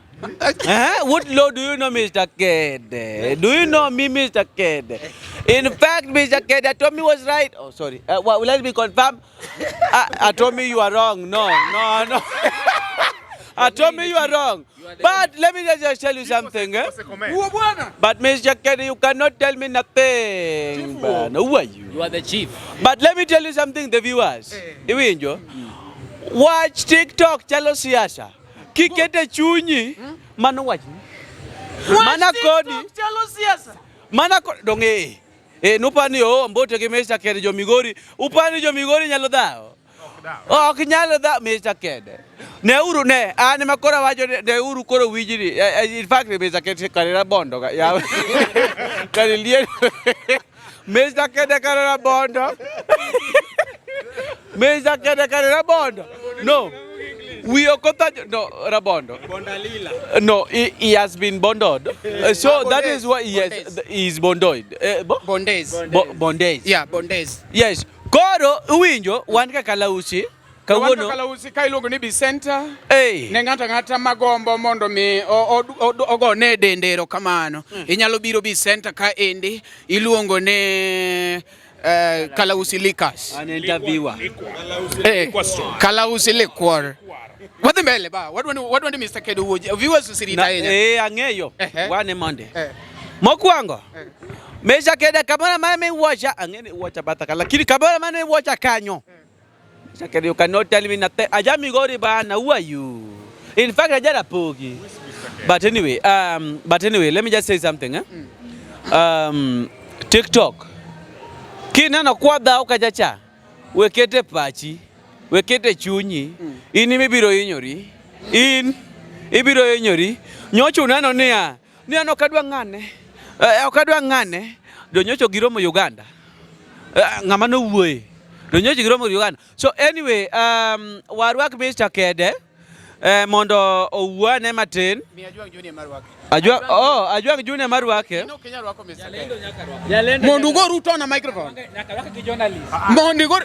What law do you know, Mr. Kede? Do you know me, Mr. Kede? In fact, Mr. Kede, told me was right. Oh, sorry. Let me confirm. I told me you are wrong. No. I told me you are wrong. But let me just tell you something. But Mr. Kede, you cannot tell me nothing. Who are you? You are the chief. But let me tell you something, the viewers. Watch TikTok, chalo siasa. Kikete chunyi. Mano watch. Mana kodi. Chalo siasa. Mana kodi. Donge. Nupani mbote ke Mr. Kede jo Migori. Upani jo Migori nyalo dao. Oh, kinyalo da Mr. Kede. Ne uru ne, ane makora wajo ne uru koro wijiri. In fact, Mr. Kede karera bondo ka. Ya. Karilie. Mr. Kede karera bondo. Mr. Kede karera bondo. No. We okota no rabondo. Bondalila. No, he has been bonded. So that is what he is bondoid. Bondays. Yeah, bondays. Yes. Koro uwinjo wan ka kalausi. Kawuono kalausi ka iluongo ni Bicenta. Ne ng'ata magombo mondo mi ogo ne dendero kamano. Inyalo biro Bicenta ka endi iluongo ne Kalausi Likas. An interviewer. Kalausi Likwar. Wadhi mbele ba. What do Mr. Kede wuoji? Viewers usirita yenya. Ang'eyo. Wane Monday. Mokwongo. Mr. Kede kamera mane wacha angene wacha bataka lakini kamera mane wacha kanyo. Mr. Kede, you cannot tell me nothing. Aja Migori bana, who are you? In fact, aja pogi. But anyway, let me just say something. TikTok. Kina na kwada ukajacha. Wekete pachi, wekete chunyi. Ini mibiro inyori. Ibiro inyori. Nyocho nano niya. Niya no kadwa ngane. Okadwa ngane. Do nyocho giromo Uganda. Ngama no wuoye. Do nyocho giromo Uganda. So anyway, warwak Mr. Kede. Mondo owuane matin. Mi ajuang junior marwake. Ajuang junior marwake. Ino Kenya rwako Mr. Kede. Mondo go ruto na microphone. Nyaka ki journalist. Mondo go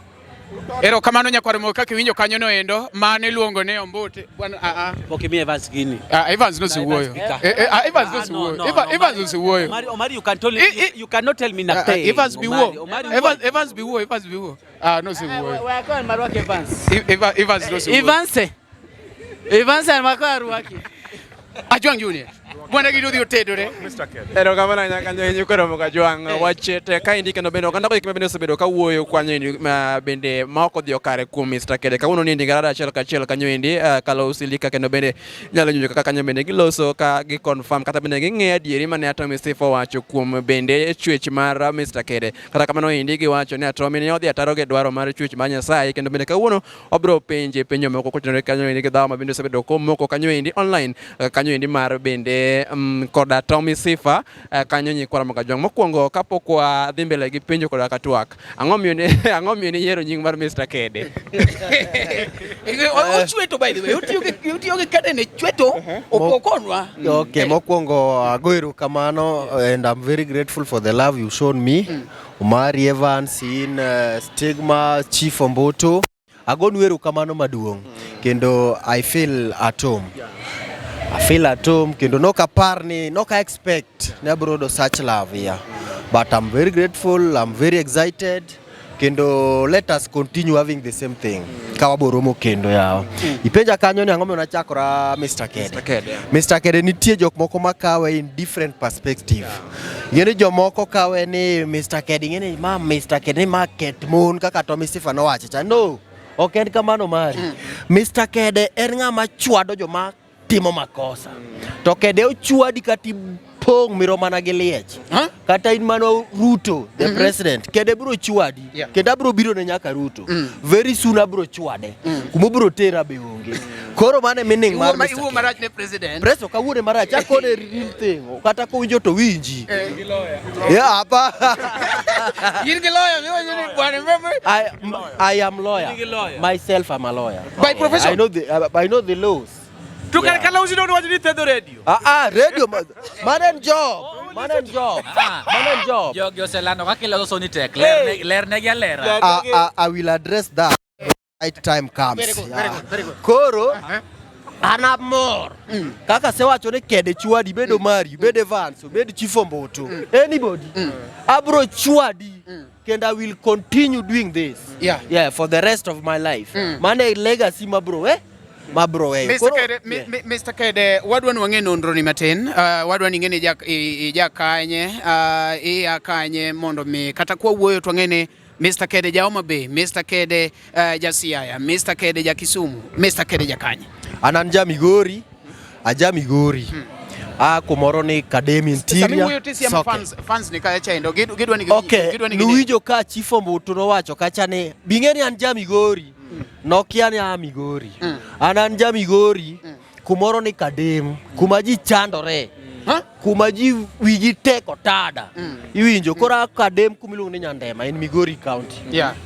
ero kamano nyakware mo kaka winjo kanyo no endo mane luongo ne ombote bwana Pokimie Evans gini. Evans no siwuoyo. Evans no siwuoyo. Evans no siwuoyo. Omari, you cannot tell me nothing. Evans biwo. Evans biwo. No siwuoyo. Wa kwa marwake Evans. Evans no siwuoyo. Evans alikuwa arwaki. Ajuang junior. Bwana gido dio tedore. Mr. Kede. Ero kamana nyaka nyo koro mo kajuang wachete ka indike no bendo kanda ko ikme bendo sebedo ka wuoyo kwanyo indi bende maoko dio kare ku Mr. Kede ka uno ndi ngarada achiel kachiel kanyo indi Kalausi Lika kendo bende nyalo nyujo kaka kanyo bende giloso ka gi confirm kata bende ging'e adieri mane Atomi Sifo wacho kuom bende chwech mar Mr. Kede kata kamano indi giwacho ni Atomi ne odhi ataro ge dwaro mar chwech mar Nyasaye kendo bende kawuono obro penjo moko kotenore kanyo indi gi dhawo ma bende sebedo ko moko kanyo indi online kanyo indi mar bende bende koda Tommy Sifa kanyo nyikwara Mogajwang. Mokwongo kapok wadhi mbele gi penjo koda ka twak. Ang'o miyo ne yiero nying mar Mr. Kede? Ochweto by the way. Utiyo gi Kede ne chweto opokonwa. Okay, mokwongo ago erokamano and I'm very grateful for the love you shown me. Umari Evans in Stigma, Chief Omboto. Agonu erokamano maduong'. Kendo I feel at home. I feel at home. Kendo no ka expect ne abrodo such love here. But I'm very grateful. I'm very excited. Kendo let us continue having the same thing. Kawaboromo kendo yawa. Ipenja kanyo ni ang'o nachakora Mr. Kede. Mr. Kede nitie jok moko makawe in different perspective. Ngene jomoko kawe ni Mr. Kede ngene Mr. Kede market moon kaka Tommy Sifa no wacha. No. Ok en kamano mari. Mr. Kede en ng'ama chwado joma timo makosa. To Kede ochwadi kati pong miromana gi liech. Kata in mano Ruto, the president. Kede bro chwadi. Kede bro biro ne nyaka Ruto. Very soon abro chwade. Kumo bro tera be onge. Koro mane meaning mar Mr. Iwo marach ne president. Preso kawuone marach. Akone real thing. Kata ko winjo to winji. Yeah, apa. In gi lawyer, mi bwana remember? I am lawyer. Myself I'm a lawyer. By profession. I know the laws. Tu kala usi ndo wajini tedo radio. Radio man and job. Yo selano kakilo soni tek. Ler ne ya lera. I will address that right time comes. Very good. Koro anamor. Kaka sewacho ne Kede chwadi bedo mari, bedo Evans, bedo Chief Omboto. Anybody. Abro chwadi. And I will continue doing this. Yeah, for the rest of my life. Mane legacy mabro Mr. Kede, wadwa nwange nonro ni matin, wadwa ni ngene iya kanye mondo mi kata kwa wuoyo twangene Mr. Kede ja Homa Bay, Mr. Kede ja Siaya, Mr. Kede ja Kisumu, Mr. Kede ja kanye. Ananja Migori, aja Migori. Kumoro ni Academy Interior. Sami wuoyo tisi ya fans ni kaya chaindo, gidwa ni okay, nuwijo ka Chief Omboto no wacho kacha ne, bingeni anja Migori. Nokia ni Migori. Ananja Migori. Kumoro ni Academy. Kumaji chandore. Kumaji wiji teko tada. Iwinjo kora Academy kumilung ni Nyandema in Migori County.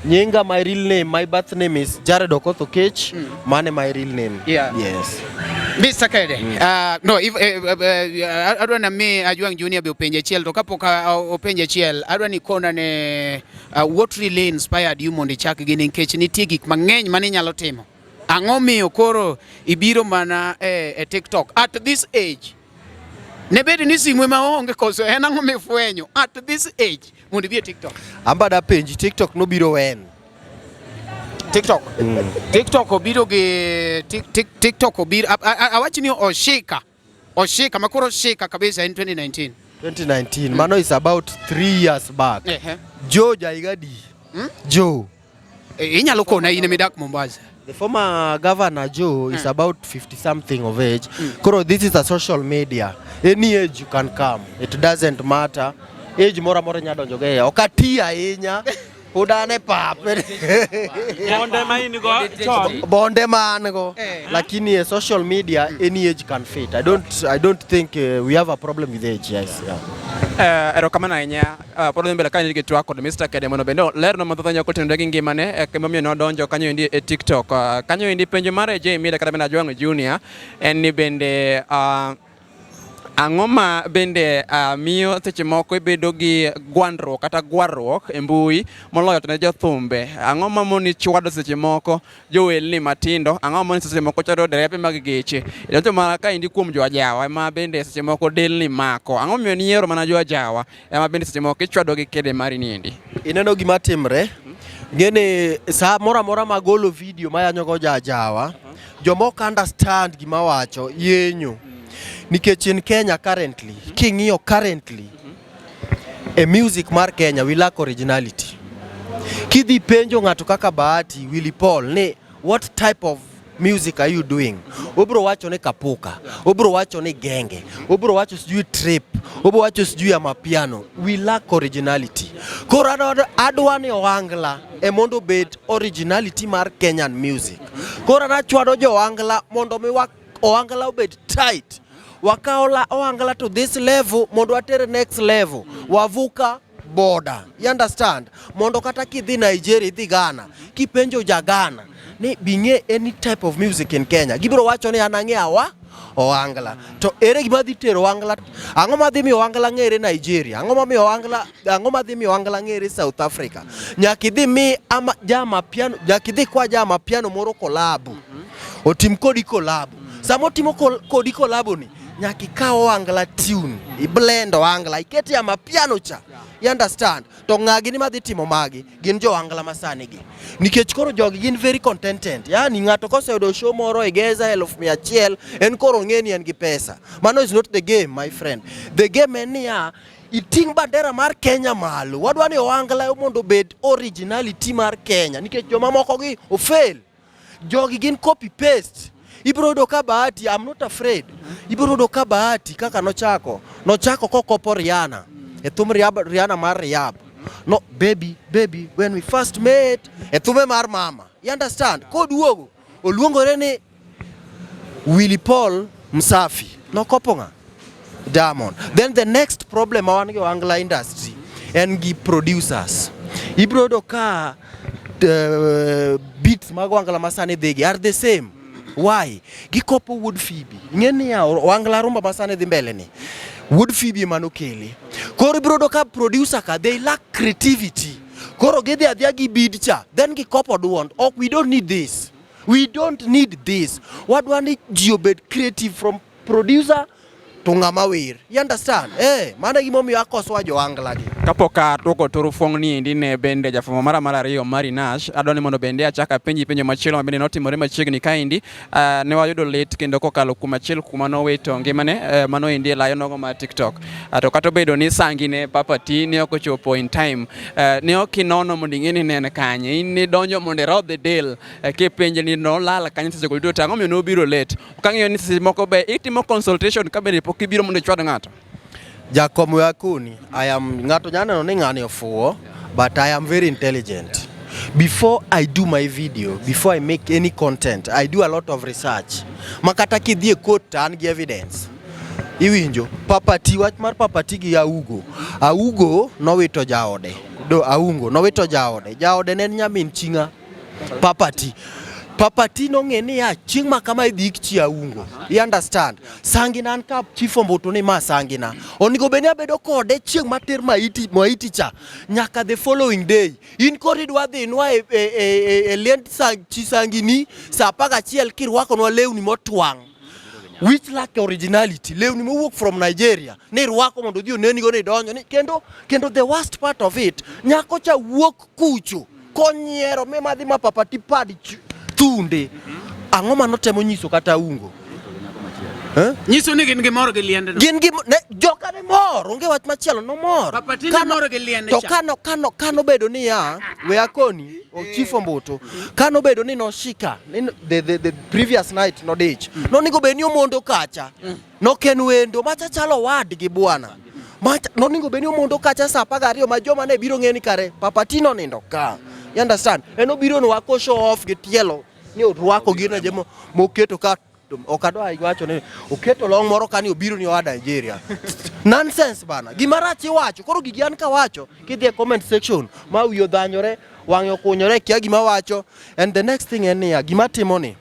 Nyenga my real name, my birth name is Jaro Dokotokech. Mane my real name. Yes. Mr. Kede, no, if adwa na me Ajwang Junior be openje chiel to kapoka openje chiel adwa ni kona ne what really inspired you mondo chak gi nikech nitie gik mang'eny mane nyalo timo. Ang'o miyo koro ibiro mana e TikTok at this age? Ne bedi ni simwe maonge koso en ang'o mifwenyo at this age mondo ibi e TikTok? Ambada penji TikTok no biro wen. TikTok obiro gi TikTok obiro awachi ni oshika makoro shika kabisa in 2019 mano is about 3 years back. Joe Jaigadi. Joe inyalo kona ine midak Mombasa. The former governor Joe is about 50 something of age. Koro this is a social media. Any age you can come. It doesn't matter. Age mora nyadonjo ge okati ahinya. Udane pape. Bonde man go. Lakini social media any age can fit. I don't think we have a problem with age. Yes. Erokamano ahinya pod mbele kanyo gi twak kod Mr. Kede mondo bende lerno mathoth nyako tenore gi ngimane kemamiyo nodonjo kanyo endi e TikTok. Kanyo endi penjo mar Jamie kata bende Ajwang Junior en ni bende ang'o ma bende miyo seche moko ibedo gi gwandruok kata gwarruok e mbui moloyo to ne jothumbe. Ang'o ma moni chwado seche moko jowelni matindo, ang'o ma moni seche moko chwado derepe mag geche. Ento ma ka indi kuom jo ajawa ma bende seche moko delni mako. Ang'o miyo niero mana jo ajawa ma bende seche moko ichwado gi Kede mari niendi? Ineno gima timre. Ngene sa mora magolo video mayanyo go ajawa. Jomoko understand gima wacho yenyo. Nikech in Kenya currently, king'iyo currently, a music mar Kenya we lack originality. Kidhi penjo ng'ato kaka Bahati, Willy Paul, ne what type of music are you doing? Obro wacho ne kapuka, obro wacho ne genge, obro wacho sijui trip, obro wacho sijui ya mapiano. We lack originality. Koro adwa ni Ohangla e mondo bed originality mar Kenyan music. Koro nachwado jo Ohangla mondo mi Ohangla obed tight. wakaola oangla to this level mondo watere next level wavuka border, you understand? Mondo kata kidhi Nigeria, idhi Ghana, kipenjo ja Ghana ni binge any type of music in Kenya, gibiro wacho ni anang'e awa Oangla. To ere gima dhi tero Oangla? Ang'o madhi miyo Oangla ng'ere Nigeria? Ang'o madhi miyo Oangla ng'ere South Africa? Nyakidhi mi ama jama piano, nyakidhi kwa jama piano moro kolabu. Otim kodi kolabu. Samo timo kodi kolabu ni nyaki ka Oangla tune, I blend Oangla, iketi ama piano cha. You understand? To ng'agi ni madhi timo magi, gin jo Oangla masani gi. Nikech koro jogi gin very contented. Yani ng'ato koseyudo show moro igeza 100,000 en koro ng'eni en gi pesa. Mano is not the game, my friend. The game en niya, iting bandera mar Kenya malo. Wadwa ni Oangla mondo bed originality mar Kenya. Nikech joma moko gi ofail. Jogi gin copy paste. Ibro do ka bahati, I'm not afraid. Ibro do ka bahati kaka nochako kokopo Rihanna. Etum Rihanna mar Riyab. No, baby, when we first met, etume mar mama. You understand? Koduogo, oluongore ni Willie Paul Msafi. No koponga. Diamond. Then the next problem awan gi Oangla industry en gi producers. Ibro do ka beats mag Oangla masane dhigi are the same. Why? Gikopo Wood Phoebe. Ngeni ya Oangla rumba masane dhi mbele ni. Wood Phoebe manokele. Koro ibrodo ka producer ka, they lack creativity. Koro gede adhia gi bid cha. Then gikopo duond. Oh, we don't need this. We don't need this. Wadwa ni jiobed creative from producer to ng'ama wer. You understand? Mana gimomiyo akoswa jo Oangla gi. Kapoka toko toro fong ni indi ne bende jafumo mara ariyo mari Nash adoni mondo bende achaka penjo machielo mabende notimore machiegni kaindi ne wayudo late kendo kokalo kuom achiel kuma nowito ngimane mano indi layo nogo mar TikTok to kata bedo ni sangi ne Papa T ne ok ochopo in time ne ok inono mondo ing'e ni ne kanye in ni donjo mondo rob the deal kipenje ni no lala kanye seche go duto ang'o miyo nobiro late okang'eyo ni seche moko be itimo consultation ka bende pok ibiro mondo chwad ng'ato. Jakomo yakuni, I am ngato nyano ni ng'ani ofuo, but I am very intelligent. Before I do my video, before I make any content, I do a lot of research. Makata kidhie court an gi evidence. Iwinjo, Papa T, wach mar Papa T gi Augo. Augo nowito jaode. Aungo nowito jaode. Jaode ne nyamin chinga Papa T. Papa T nong'e ni ya chieng' ma kama idhi chi Aungo. You understand? Sangina an ka chief ombuto ni ma sangina. Onigo beni abedo kode chieng' mater maiti cha. Nyaka the following day. In koridwa dhi nwa lient sangini sa 11 kirwako nwa lewni motwang'. Which lack originality. Lewni mowuok from Nigeria. Ni rwako mondo dhi onenigo ni donjo. Kendo the worst part of it. Nyako cha wuok kucho. Konyiero me madhi ma Papa T pad tunde. Ang'o manotemo nyiso kata Aungo? Nyiso ni gin gi mor gi liende no. Gin gi joka ne mor, onge wach machielo no mor. Papa T ne mor gi liende cha. To kano bedo ni ya we akoni o chief ombuto. Kano bedo ni no shika the previous night no ditch. No nigo beni omondo kacha. No ken wendo macha chalo wad gi bwana. No nigo beni omondo kacha sa 12 ma joma ne biro ng'eni kare Papa T no nindo ka. You understand? Eno biro no wako show off gi tielo ni orwako gina jemo moketo ka okadwa iwacho ni oketo long moro kani obiro ni wa Nigeria. Nonsense bana. Gimarachi wacho. Koro gigi an ka wacho kidhi comment section ma wiyo dhanyore wang'e okunyore kia gima wacho. And the next thing en niya gima timo ni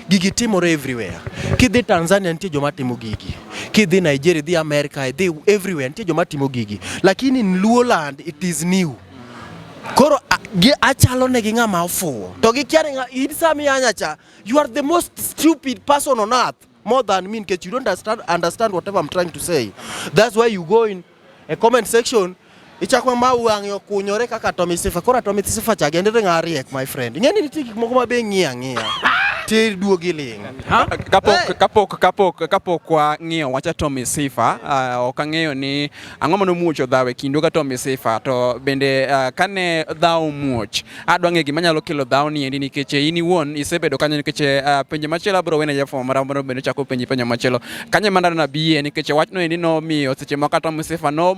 gigi timore everywhere. Kidhi Tanzania nitie joma timo gigi. Kidhi Nigeria, kidhi America, kidhi everywhere nitie joma timo gigi. Lakini in Luo land it is new. Koro achalo ne gi ng'ama ofuo. To gi kiare Sami Anyacha, you are the most stupid person on earth more than me because you don't understand whatever I'm trying to say. That's why you go in a comment section ichakwa mawang'e okunyore kaka Tommy Sifa. Koro Tommy Sifa cha gendere ng'ariek my friend. Ng'eni nitie gik moko mabe ng'iya. Te duogi ling. Kapok kwa ng'iyo wacha Tommy Sifa ok ang'eyo ni ang'o mano muocho dhawe kindo ka Tommy Sifa to bende kane dhawo muoch adwa ng'e gima nyalo kelo dhawo ni endi nikech in iwuon isebedo kanyo nikech penje machielo bro wene jafumo mara bende chako penjo machielo kanye mandana na biye nikech wachno endi no miyo seche moko Tommy Sifa no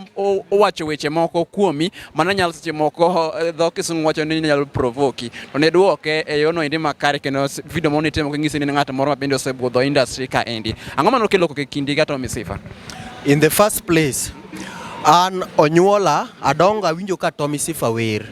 owacho weche moko kuomi mana nyalo seche moko dho kisungu wacho ni nyalo provoke to ne duoke e yono endi makare kendo video gimoro nitimo king'isi ni ng'at moro ma bende osebudho industry ka endi. Ang'o mano kelo kok e kindi ga Tommy Sifa? In the first place, an onyuola adonga winjo ka Tommy Sifa wer.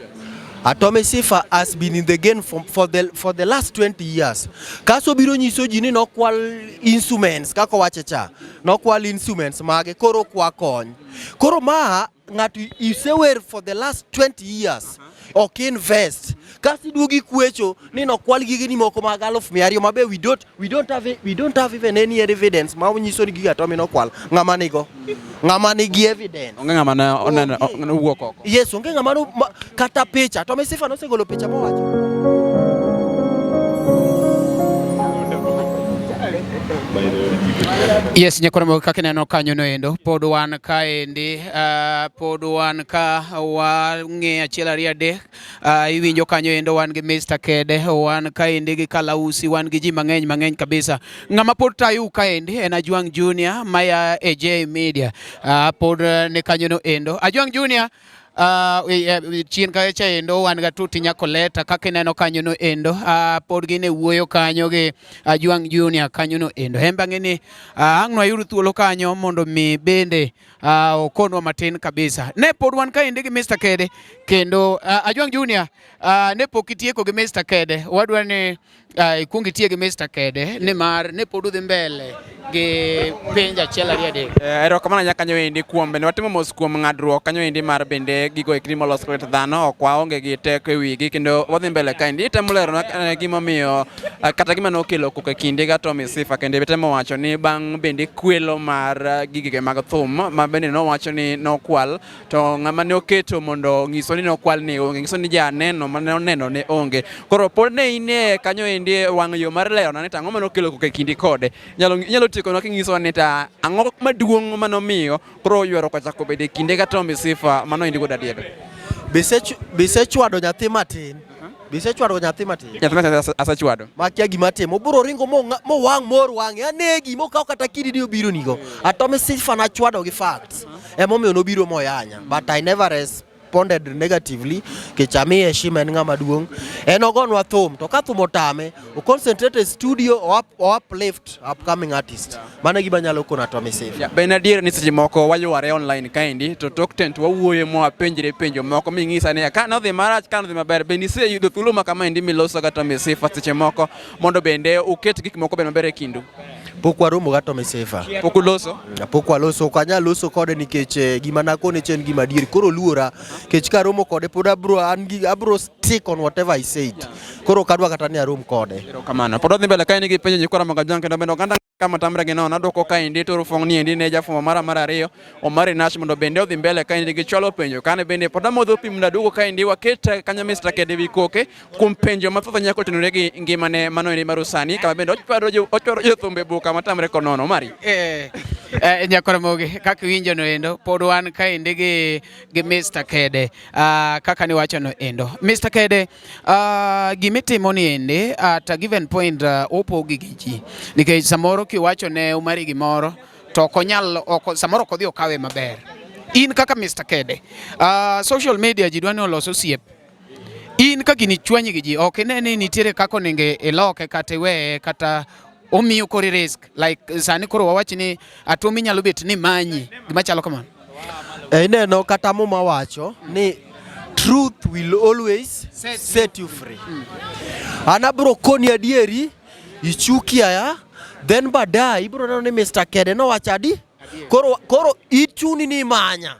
Tommy Sifa has been in the game for the last 20 years. Kaso biro nyiso ji ni nokwal instruments kako wachecha. Nokwal instruments mage koro kwa kony. Koro ma ng'ato isewer for the last 20 years. Ok invest. Kasi duogi kwecho ni nokwal gige ni moko mag 200,000 mabe we don't have even any evidence ma onyiso ni giga Tommy nokwal. Ng'ama nigo? Ng'ama nigi evidence? Onge ng'ama ne wuok oko. Yes, onge ng'ama kata picha. Tommy Sifa nosegolo picha mowacho. Yes, nyakoro kaka neno kanyo no endo pod wan ka endi pod wan ka wang'e achiel ariyo adek iwinjo kanyo endo wan gi Mr. Kede, wan ka endi gi Kalausi, wan gi ji mang'eny kabisa. Ng'ama pod tayu ka endi en Ajwang Junior maya AJ Media, pod ne kanyo no endo Ajwang Junior. Chien kacha endo wan ga Tuti Nyakoleta kaka neno kanyo no endo pod gine wuoyo kanyo gi Ajwang Junior kanyo no endo hemba ng'eni ang' nwayud thuolo kanyo mondo mi bende okonwa matin kabisa. Ne pod wan ka endi gi Mr. Kede kendo Ajwang Junior ne pok itieko gi Mr. Kede, wadwa ni ikwong itie gi Mr. Kede nimar ne pod udhi mbele gi penj achiel ariyo adek. Erokamano nya kanyo endi kuom bende watimo mos kuom ng'adruok kanyo endi mar bende gigo ekri molos kod dhano ok waonge gi teko e wigi kendo wadhi mbele ka endi itemo lero gimomiyo kata gima nokelo koko e kinde ga Tommy Sifa kendo itemo wacho ni bang' bende kwelo mar gigige mag thum ma bende nowacho ni nokwal to ng'ama ne oketo mondo ng'iso ni nokwal ni onge, ng'iso ni janeno mane oneno ne onge. Koro pod ne ine kanyo endi wang' yo mar lero na ni tang'o mano kelo koko e kindi kode nyalo tieko no king'iso ni ta ang'o maduong' manomiyo koro ywero kochako bedo e kinde ga Tommy Sifa mano endi go dadiego. Bisechwado nyathi matin. Nyathi asechwado. Makia gima timo bro ringo mo wang' mor wang'e anegi mo kaw kata kidi obiro nigo. Tommy Sifa na chwado gi facts. Emomiyo nobiro moyanya, but I never responded negatively kechami heshima en ng'ama duong'. En ogonwa thum to ka thum otame o concentrate studio o uplift upcoming artist. Mano gima nyalo kona Tommy Sifa. Ben adier ni seche moko wayware online kaendi to tok tent wawuoye mo apenjre penjo moko ming'isa ni ka nodhi marach ka nodhi maber bende iseyudo thuolo ma kama endi miloso ga Tommy Sifa seche moko mondo bende uket gik moko bende maber e kindu. Pok waromo ga Tommy Sifa. Pok uloso? Pok waloso, ok anyal loso kode nikech gima nakone chen gima dier. Koro luora kech ka romo kode pod abro stick on whatever I said. Koro kadwa kata ni arom kode. Kamano. Pod odhi mbele kaendi gi penjo nyikora mag Ajwang kendo bende oganda kama tamre gi nono adwoko kaendi to rufong ni endi ne jafumo mar ariyo Omari Nash mondo bende odhi mbele kaendi gi chwalo penjo kane bende pod amodho pim na duogo kaendi waket kanyo Mr. Kede wi koke kuom penjo mathoth nyako tenore gi ngimane mano endi marusani kama bende ochwaro jothumbe buka matamre konono Omari. Nyakora mogi kaka winjo no endo pod wan kaendi gi Mr. Kede kaka ni wacho no endo Mr. Kede gimitimo ni endi at a given point opogi gi ji nikech samoro kiwacho ne Omari gimoro to samoro ok odhi okawe maber. In kaka Mr. Kede social media ji dwani oloso osiep. In ka gini chwanyi gi ji ok ne ni nitiere kako ninge iloke kata iweye kata omiyo kori risk like sani koro wawachi ni atomi nyalo bet ni manyi gima chalo kamano. Ineno kata muma wacho ni truth will always set you free. Anabro koni adieri ichukia ya then baadaye ibro neno ni Mr. Kede no wachadi koro ichuni ni manya.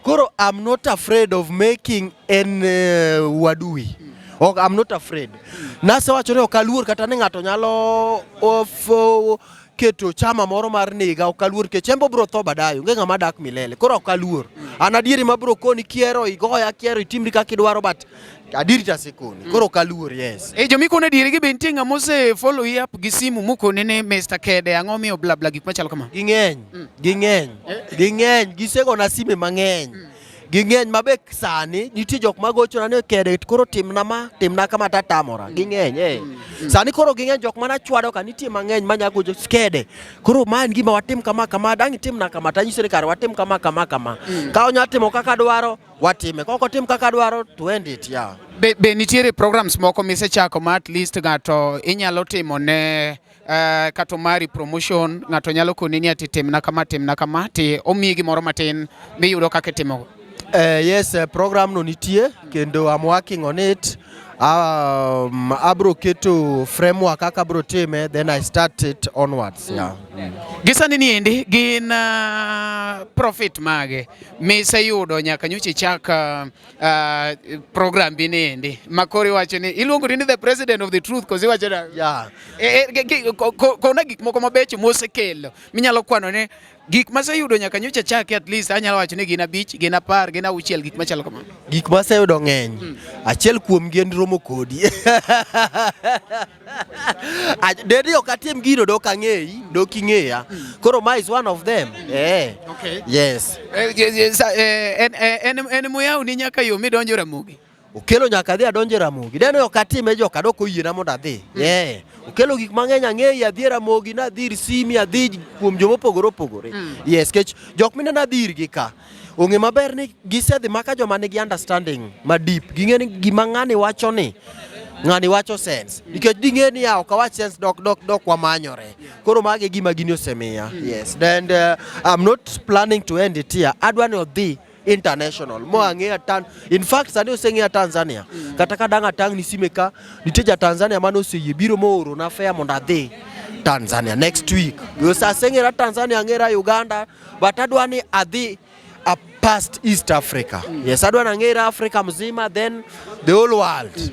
Koro I'm not afraid of making an wadui. I'm not afraid. Nasa wacho ni okaluor kata ni ng'ato nyalo keto chama moro mar nega okaluor ke chembo bro tho badaye onge ng'ama dak milele. Koro okaluor. An adieri mabro koni kiero igoya kiero itimri kaka idwaro but adiri tasekoni. Koro okaluor yes. Jomikone adieri gi bentie ng'ama ose follow up gi simu mukone ne Mr. Kede ang'o miyo bla gik machalo kamano. Ging'eny gisego na sime mang'eny. ging'eny mabek sani nitie jok magochona ni Kede koro timna kama tatamora ging'eny sani koro ging'eny jok mana chwado ka nitie mang'eny manyagocho Kede koro ma en gima watim kama dang' itimna kama tanyiso ni kare watim kama ka onya timo kaka dwaro watime koko tim kaka dwaro to end it be nitiere programs moko misechako ma at least ng'ato inyalo timo ne kato mari promotion ng'ato nyalo koni ni ati timna kama ti omiyi gimoro matin miyudo kaka itimo? Yes, program no nitie kendo I'm working on it. Abro keto framework kaka abro time, then I start it onwards. Gisani ni endi gin profit mage miseyudo nyaka nyocha chaka program bi ni endi makori wacho ni iluongo ni the president of the truth cause iwacho na kona gik moko mabecho mosekelo minyalo kwano ne gik maseyudo nyaka nyocha chake at least anyalo wacho ni gin 5 gin 10 gin 6 gik machalo kamano. Gik maseyudo ng'eny achiel kuom gin romo kodi dedi ok atim gino dok ang'eyi dok ing'eya koro ma is one of them. Okay. Yes. En moyaw ni nyaka yo midonjo Ramogi. Okelo nyaka dhi adonje Ramogi. Deno ok atime joka dok oyiena mondo adhi. Okelo gik mang'eny ang'eyi adhi Ramogi na adhi Simi adhi kuom jomo opogore. Yes, kech jok mine na adhi irgi ka ong'e maber ni gisedhi maka joma nigi understanding ma deep. Ging'e ni gima ng'ani wacho sense. Nikech ding'e ni ok awach sense dok wamanyore. Koro mage gima gini osemiya. Yes. Then I'm not planning to end it here. Adwa ni odhi international mo ang'eya tan. In fact sani oseng'eya Tanzania. Kata ka dang' atang' ni sime ka nitie ja Tanzania mane oseyie biro mooro na fare mondo adhi Tanzania next week. Because aseng'era Tanzania ang'era Uganda but adwa ni adhi past East Africa. Yes, adwa nang'era Africa mzima then the whole world.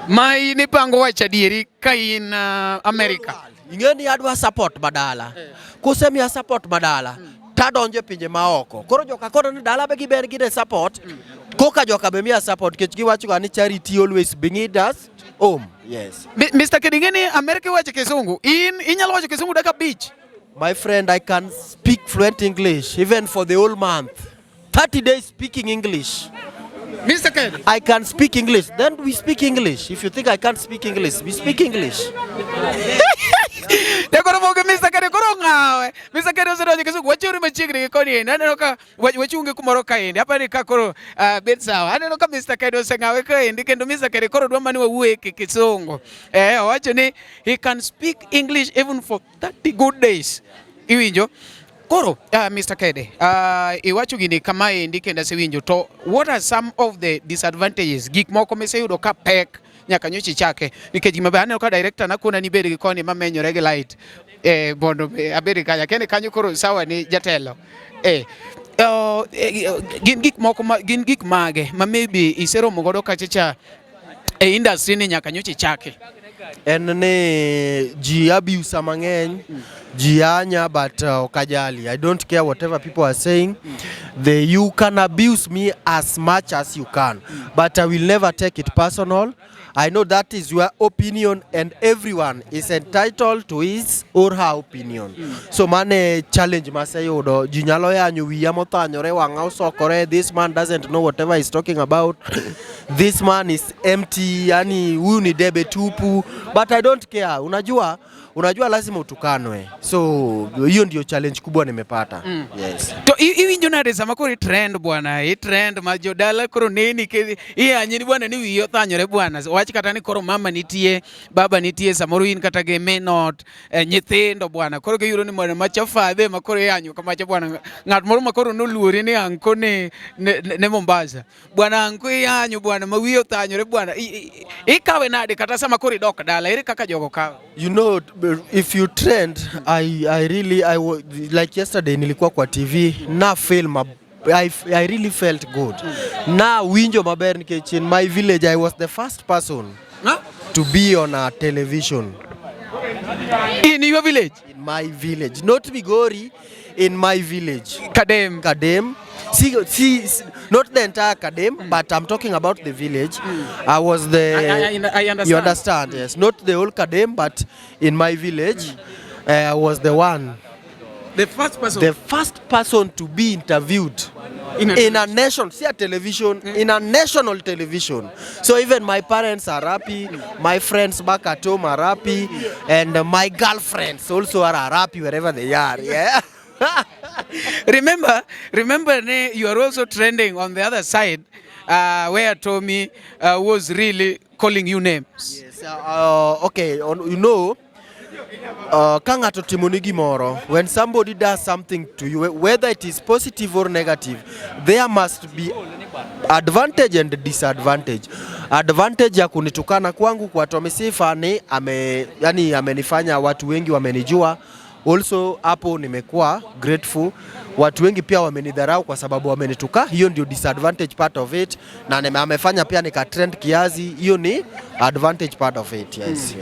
Mai ni pango wacha dieri ka in America. Ing'e ni adwa support badala. Kusemiya support badala tadonje pinje maoko. Koro joka kono ni dala be giber gide support. Koka joka be miya support kech giwacho ni charity always bring us home. Yes. Mr. Kede ng'e ni America wacho kisungu. Inyalo wacho kisungu daka beach. My friend, I can speak fluent English even for the whole month. 30 days speaking English. Mr. Kede, I can speak English. Then we speak English. If you think I can't speak English, we speak English. Dekoro moge Mr. Kede koro ng'awe. Mr. Kede osedonjo kisungu wachuri machiegni koni endi. Aneno ka wachunge kumoro ka endi. Apani ka koro bet sawa. Aneno ka Mr. Kede oseng'awe ka endi kendo Mr. Kede koro dwa mani wawuoye kisungu. Owacho ni he can speak English even for 30 good days. Iwinjo? Koro, Mr. Kede, iwacho gini kama endi kenda sewinjo to what are some of the disadvantages? Gik moko miseyudo ka pek nyaka nyochi chake nikech gima be aneno ka director nakona ni bed gi koni mamenyore gi light bondo abedi kanya kende kanyo koro sawa ni jatelo gin gik mage ma maybe iseromo godo kachacha industry ni nyaka nyochi chake en ni ji abuse mang'eny ji anya but okajali. I don't care whatever people are saying. You can abuse me as much as you can but I will never take it personal. I know that is your opinion and everyone is entitled to his or her opinion. So mane challenge maseyudo ji nyalo yanyo wiya mothanyore wang'a osokore. This man doesn't know whatever he's talking about. This man is empty, yani huyu ni debe tupu, but I don't care. Unajua lazima utukanwe. So hiyo ndio challenge kubwa nimepata. Yes. To iwinjo nade sama koro trend bwana, trend ma jodala koro neni ke anyini bwana ni wiyo thanyore bwana. Wach kata ni koro mama nitie, baba nitie, samoro in kata ge menot, nyithindo bwana. Koro giyudo ni mwana machafadhe ma koro yanyo kama cha bwana. Ng'at moro ma koro noluore ni anko ne Mombasa. Bwana anko yanyo bwana ma wiyo thanyore bwana. Ikawe nade kata sama koro dok dala ere kaka jogo kawe. You know, if you trend, I like yesterday nilikuwa kwa TV na film I really felt good. Na winjo maber nikech in my village I was the first person to be on a television. In your village? In my village, not Migori, in my village. Kadem. See, not the entire Kadem, but I'm talking about the village. I was I understand. You understand, yes. Not the whole Kadem, but in my village, I was the one The first person. The first person to be interviewed in a nation, see a television, in a national television. So even my parents are happy, my friends back at home are happy, and my girlfriends also are happy wherever they are. Yeah. remember, you are also trending on the other side, where Tommy was really calling you names. Yes. Okay. You know, kangato timonigi moro. When somebody does something to you, whether it is positive or negative, there must be advantage and disadvantage. Advantage ya kunitukana kwangu kwa Tommy Sifa ni yani amenifanya watu wengi wamenijua. Also hapo nimekuwa grateful. Watu wengi pia wamenidharau kwa sababu wamenituka. Hiyo ndio disadvantage part of it. Na amefanya pia nika trend kiazi. Hiyo ni advantage part of it. Yes.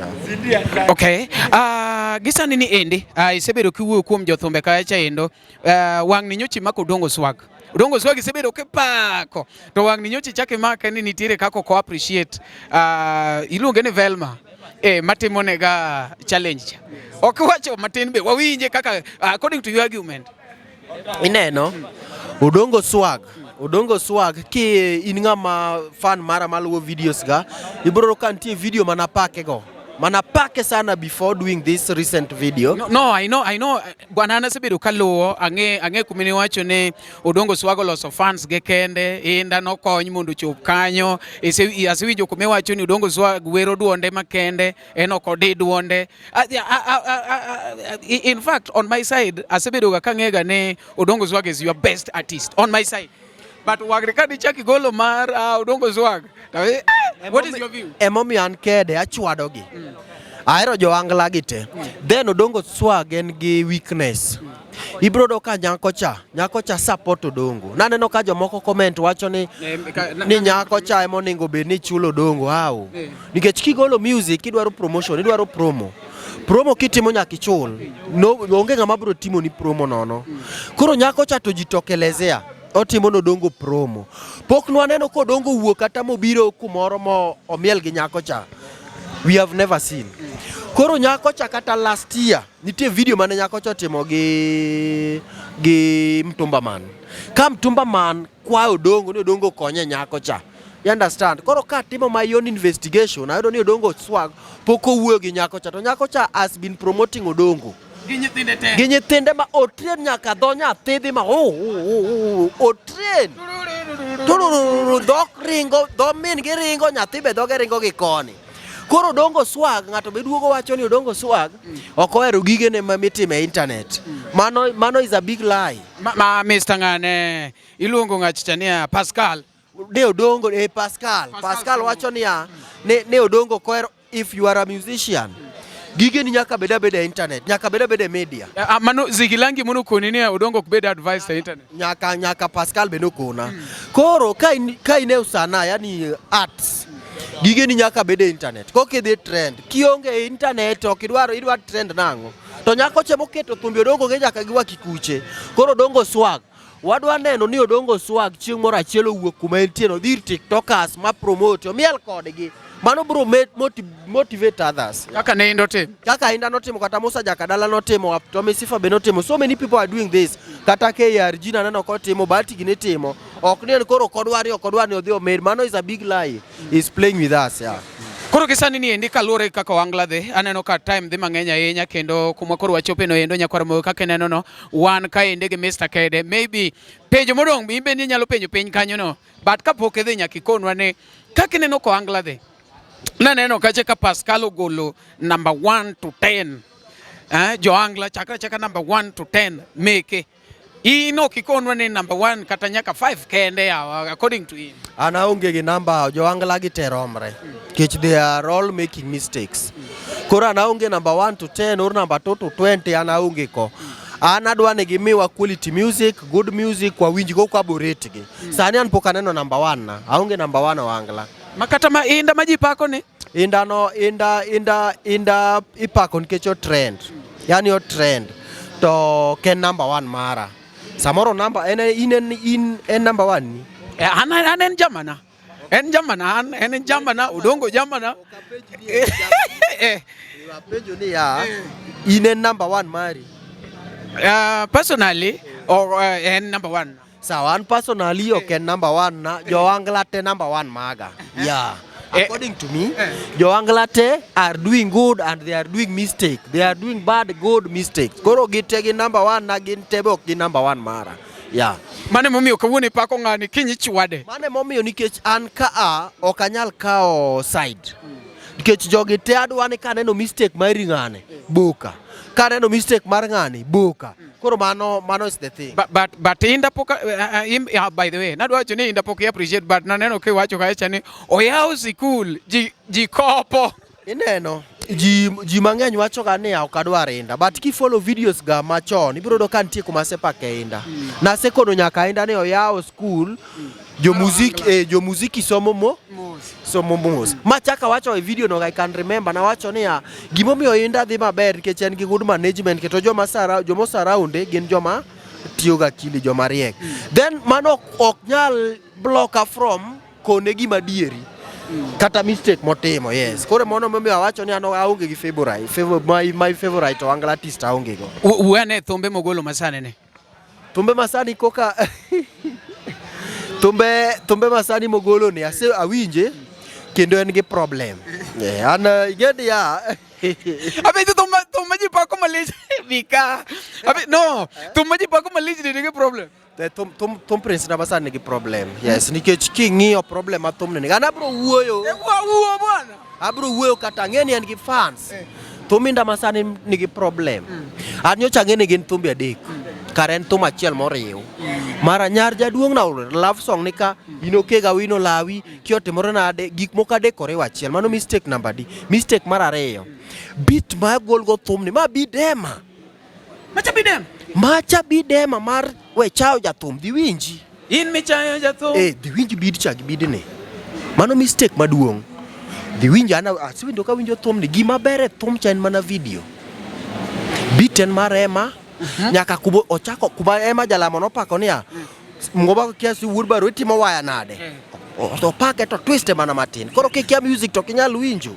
Yeah. Okay. Gisa nini endi? Isebedo kiwuoyo kuom jothumbe kacha endo. Wang ni nyochi mako Odongo Swag. Odongo Swag isebedo kipako. To wang ni nyochi chake maka ni nitiere kako ko appreciate. Iluonge ni Velma. Matimonega challenge. Okay, wacho matin be wawinje kaka according to your argument. Ineno Odongo Swag ki in ngama fan mara maluwo videos ga ibro kantie video manapake go. Manapake sana before doing this recent video. No, I know. Gwanana sebedo kaluwo ange kumini wacho ne Odongo Swag loso fans ge kende Indah no kony mondo chop kanyo. Asiwijo kume wacho ni Odongo Swag wero duonde makende enoko di duonde. In fact, on my side, asebedo ga kangega ne Odongo Swag is your best artist on my side. But wagrikadi chaki golo mar Odongo Swag. What is your view? Emomi an Kede achwado gi. Ahero jo angla gi te. Then Odongo Swag en gi weakness. Ibro do ka nyako cha support Odongo. Naneno ka jomoko comment wacho ni nyako cha emoningo be ni chulo Odongo hao. Nikech kigolo music idwaro promotion, idwaro promo. Promo kitimo nyaka ichul. No onge ngama bro timo ni promo nono. Koro nyako cha to jitokelezea. Otimo Odongo promo. Pok nwaneno ko Odongo wuok kata mobiro kumoro mo omiel gi nyako cha. We have never seen. Koro nyako cha kata last year nitie video mane nyako cha timo gi Mtumba Man. Ka Mtumba Man kwa Odongo ni Odongo konye nyako cha. You understand? Koro ka timo my own investigation, I don't know Odongo Swag poko wuok gi nyako cha. To nyako cha has been promoting Odongo. Ginyithinde ma otrain nyaka dho nyathi ma otrain. Dok ringo, dho min gi ringo, nyathi be dhoge ringo gi koni. Koro Odongo Swag, ng'ato be duogo wacho ni Odongo Swag ok ohero gigene ma mitimo e internet. Mano is a big lie. Mr. Ngane, iluongo ng'achitania Pascal. Ne Odongo Pascal wacho ni ne Odongo kohero if you are a musician. Gigeni nyaka beda internet, nyaka beda media. Mano zigilangi munu konini Odongo kubeda advice ta internet. Nyaka Pascal be no kona. Koro ka ine usana yani arts. Gigeni nyaka beda internet. Koke de trend. Kionge internet ok idwaro trend nango. To nyako chemo keto thumbi Odongo ge nyaka giwa kikuche. Koro Odongo Swag wadwa neno ni Odongo Swag chieng' moro achiel owuok kuma entie no dhir tiktokers ma promote omiel kodgi. Mano bro motivate others. Kaka ne Indah timo. Kaka Indah notimo, kata Musa Jakadala notimo, Tommy Sifa be notimo. So many people are doing this. Kata KRG na neno kotimo, Bahati gi netimo. Ok ne koro kodwari odhi omed. Mano is a big lie. He's playing with us, yeah. Koro kisani ni endi kalure kaka wangla dhe aneno ka time dhe mang'eny ahinya kendo kuma koro wachope no endo nyakwar moyo kaka neno no wan ka ende gi Mr. Kede maybe penjo modong imbe ni nyalo penjo piny kanyo no but kapok idhi nyaka ikonwa ne kaka neno ko wangla dhe naneno kacha ka Pascal ogolo number 1 to 10 jo angla chakra number 1 to 10 meke ino kikonwa ne number 1 kata nyaka 5 kende according to him. Ana onge gi number jo angla gi teromre. Kech they are all making mistakes. Koro ana onge number 1 to 10 or number 2 to 20 ana onge ko. Ana dwane gi miwa quality music, good music kwa winji go kwa borete gi. Sani an poka neno number 1 na. Aonge number 1 o angla. Makata ma Indah majipako ne? Indah ipako nikech o trend. Yani o trend. To ken number 1 mara. Samoro number en number 1 ni. En jamana. En jamana, Odongo jamana. Wapenjo ni ya in en number 1 mari. Personally, or and number one. Sawa, an personally okay number one na Joanglate number one maga. Yeah. According to me, Joanglate are doing good and they are doing mistake. They are doing bad, good mistakes. Koro gitegi number one na gintebe ok number one mara. Yeah. Mane momiyo kawuono ipako ng'ani kiny ichwade. Mane momiyo nikech an ka ok anyal kao side. Nikech jogi te adwa ni kaneno mistake mari ng'ane boka. Kaneno mistake mar ng'ani boka. Koro mano is the thing. But Indah pok by the way, nadwa wacho ni Indah pok appreciate but naneno kiwacho kacha ni oyaw sikul ji kopo. Ineno ji mang'eny wacho ga ni ok adwar Indah but ki follow videos ga machon ibiro do kan tie kuma sepake Indah. Na sekono nyaka Indah ni oyaw school jo muziki somo mos. Machaka wacho e video no I can remember na wacho ni gimomiyo Indah dhi maber nikech en gi good management keto joma saraunde gin joma tiyo ga kili joma riek. Then mano ok nyal blocker from kone gima dieri. Kata mistake motimo, yes. Kore mono momiyo awacho ni ano aonge gi favorite. My favorite Wangla artist aonge go. Uane thumbe mogolo masane ne. Thumbe masani koka Thumbe masani mogolo ni ase awinje kendo en gi problem. Yeah, and get ya. Abe tu tumaji pako malich bika. Abe no, tumaji pako malich ni problem. Tum prince na basa nigi problem. Yes, nikech kingiyo problem atum ni. Ana bro wuoyo. Wuo bwana. Abro wuoyo kata ngeni en gi fans. Tuminda masani nigi problem. Anyocha ngeni gin thumbe adek. Karen thum achiel moriw. Mara nyar jaduong na love song nika inokega wino lawi kiotimore nade gik moko adek oriw achiel. Mano mistake number D. Mistake mar ariyo. Beat ma gol go thum ni ma bidema. Macha bidema mar we chao jathum dhi winji. In michayo jathum. Dhi winji bid cha gi bidne. Mano mistake maduong'. Dhi winji ana asiwinjo ka winjo thum ni gima bere thum cha en mana video. Beat en mar ema nyaka kubo ochako kuba ema jalamo no pako niya. Ngoba kiasi wurbaro itimo waya nade. To pake to twist mana matin. Koro kikia music to kinyal winjo.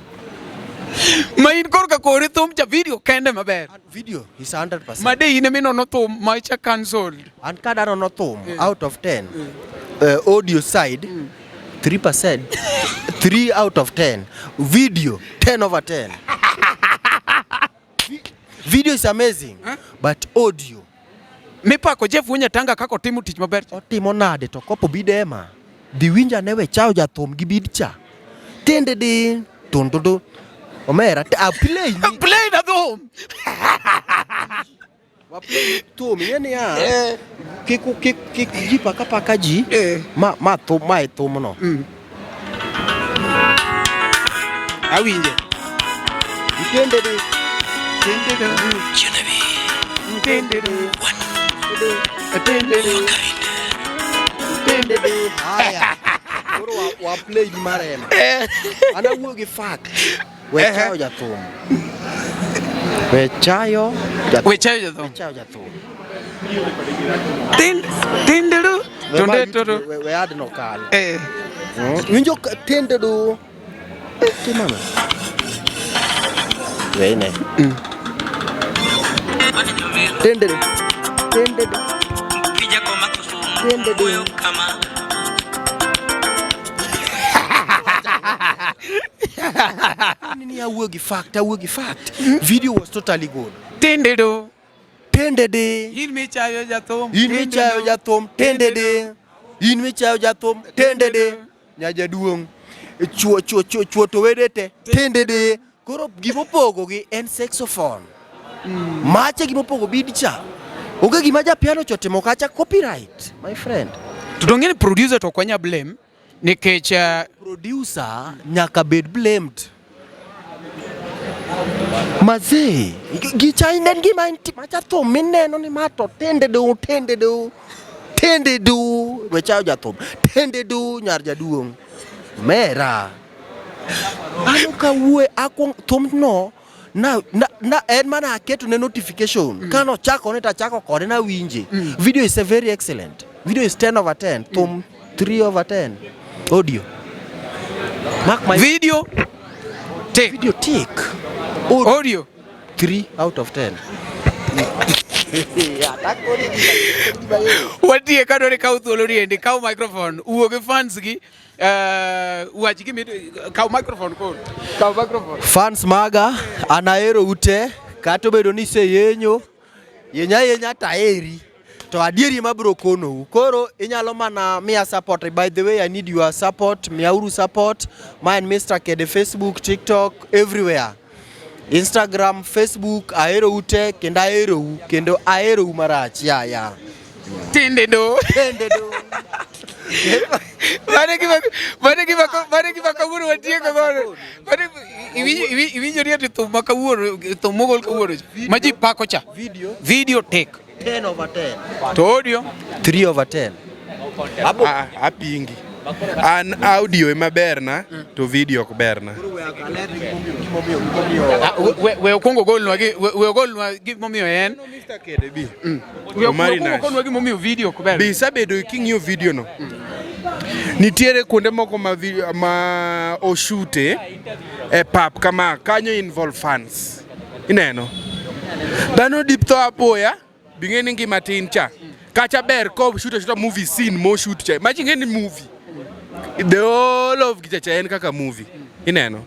Main korka kore thum cha video kende maber. Video is 100%. Made ine mino no thum macha cancelled. And kada no thum out of 10. Audio side 3%. 3 out of 10. Video 10 over 10. Video is amazing, but audio. Mipako Jeff Wunya tanga kako timu tich maber. Otimo nade to kopo bidema. Dhi winja newe chao jathum gi bidcha. Tende din tondodo. Omera play na thum. Wa play thum yani ya. Kik jipa kapaka ji. Ma thum no. Awinje. Tende din. Haya. Koro wa play ni marema. Ana wuogi fact. We chayo jathum. We chayo jathum. Tinderu. We add no kal. Winjo tinderu. Timama. We ne. Tinderu. Nini ya wuogi fact. Video was totally good. Tinderu. In michayo jathum. Tendede. In michayo jathum. Tendede. Nyajaduong. Chuo to wedete. Tendede. Koro gimopogo gi en saxophone. Mache gimopogo bidcha. Oge gimaja piano chotimo kacha copyright, my friend. Tudongeni producer to kwanya blame nikech producer nyaka bed blamed. Mazee, gichainen gima inti macha thum mineno ni mato tendedu wechao jathum. Tendedu nyar jaduong. Mera. Ano ka wuo akwong thum no na en mana aketo ne notification. Kano chako neta chako kode na winje. Video is a very excellent. Video is 10 over 10. Thum 3 over 10. Audio. Mark my video. Take. Video take. Audio 3 out of 10. Watie ka dore kau thuolo riendi kau microphone uo gi fans gi wachi gi kau microphone kon kau microphone Fans maga anahero ute kato bedo ni se yenyo yenya taeri to adieri mabro kono koro inyalo mana mia support. By the way, I need your support, miauru support. Mine Mr. Kede, Facebook, TikTok, everywhere. Instagram, Facebook, ahero ute kendo ahero marach. Yeah. Tinde do Mane kiba kawuono watie kagoro. Mane iwinjo riyo thum makawuono thum mogol kawuono maji pako cha video take 10 over 10. To audio 3 over 10. Apingi. An audio ema berna to video ok berna. We okongo golnwa gimomiyo en Mr. Kede bi. We okongo golnwa gimomiyo video ok ber. Bi sabedo king'iyo video no. Nitiere kuonde moko ma oshute e pap kama kanyo involve fans. Ineno. Dhano dip tho apoya bing'eni ngima tin cha. Kacha ber ko shoot movie scene mo shoot cha. Machi ng'eni movie. The whole of gichacha en kaka movie. Ineno.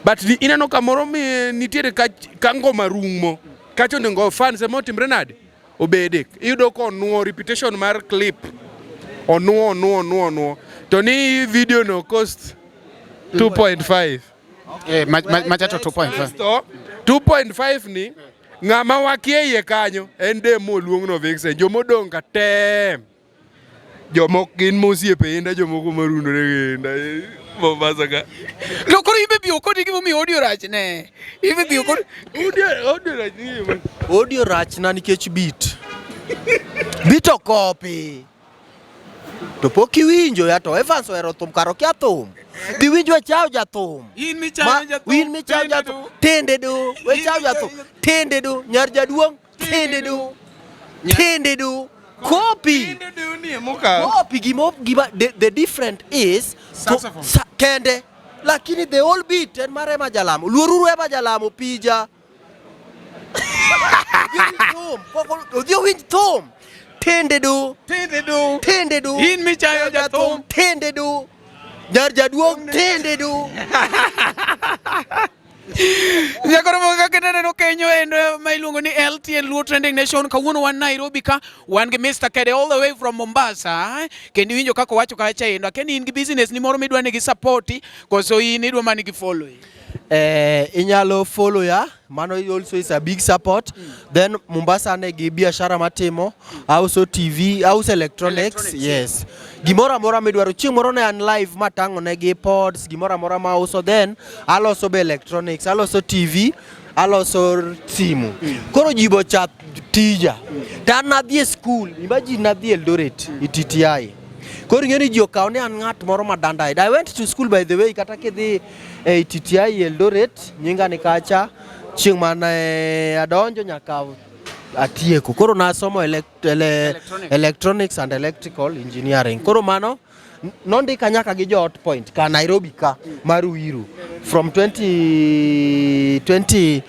But ineno kamoro nitiere ka ngoma rumo. Kacho nengo fans emo timre nade. Obede. Iyudo ko nuo reputation mar clip. Onuo. To ni video no cost 2.5. Machato 2.5. 2.5 ni ng'ama wakie iye kanyo en demo luongno Vixen jomodong ka tem jomok gin mosiepe Indah jomoko marundore gi Indah Mombasa ka lokoro ibe bio kodi gimomiyo audio rach ne ibe bio kodi Audio rach na nikech beat copy to pok iwinjo ya to Evans ohero thum karo kia thum dhi winjo chao jathum in michao jathum tende do we chao jathum tende do nyar jaduong tende do copy gima the different is kende lakini the whole beat en mare ma jalamo luoruru ema jalamo pija odio winj thum tende do in michayo jathum tende do nyar jaduong tende do Nyakoro moga kene no Kenyo endo mailuongo ni LTN Luo Trending Nation kawuono wan Nairobi ka wan gi Mr. Kede all the way from Mombasa kendo winjo kako wacho kacha endo akeni in gi business ni moro midwa ni gi support koso in idwa mani gi follow inyalo follow ya mano also is a big support. Then Mombasa ne gi biashara matimo also TV also electronics. Yes, gimora mora midwaro chieng' moro ne an live matango ne gi pods gimora mora ma also then also be electronics also TV also simu koro jibo chat tija tan nadhi school imagine nadhi Eldoret ITTI koro ngeni ji okaw ne an ng'at moro madanda. I went to school by the way kata kidhi ITTI Eldoret nyinga ni kacha chieng' mane adonjo nyaka atieko koro nasomo electronics and electrical engineering koro mano nondika nyaka gi jo hot point ka Nairobi ka Maruiru from 2019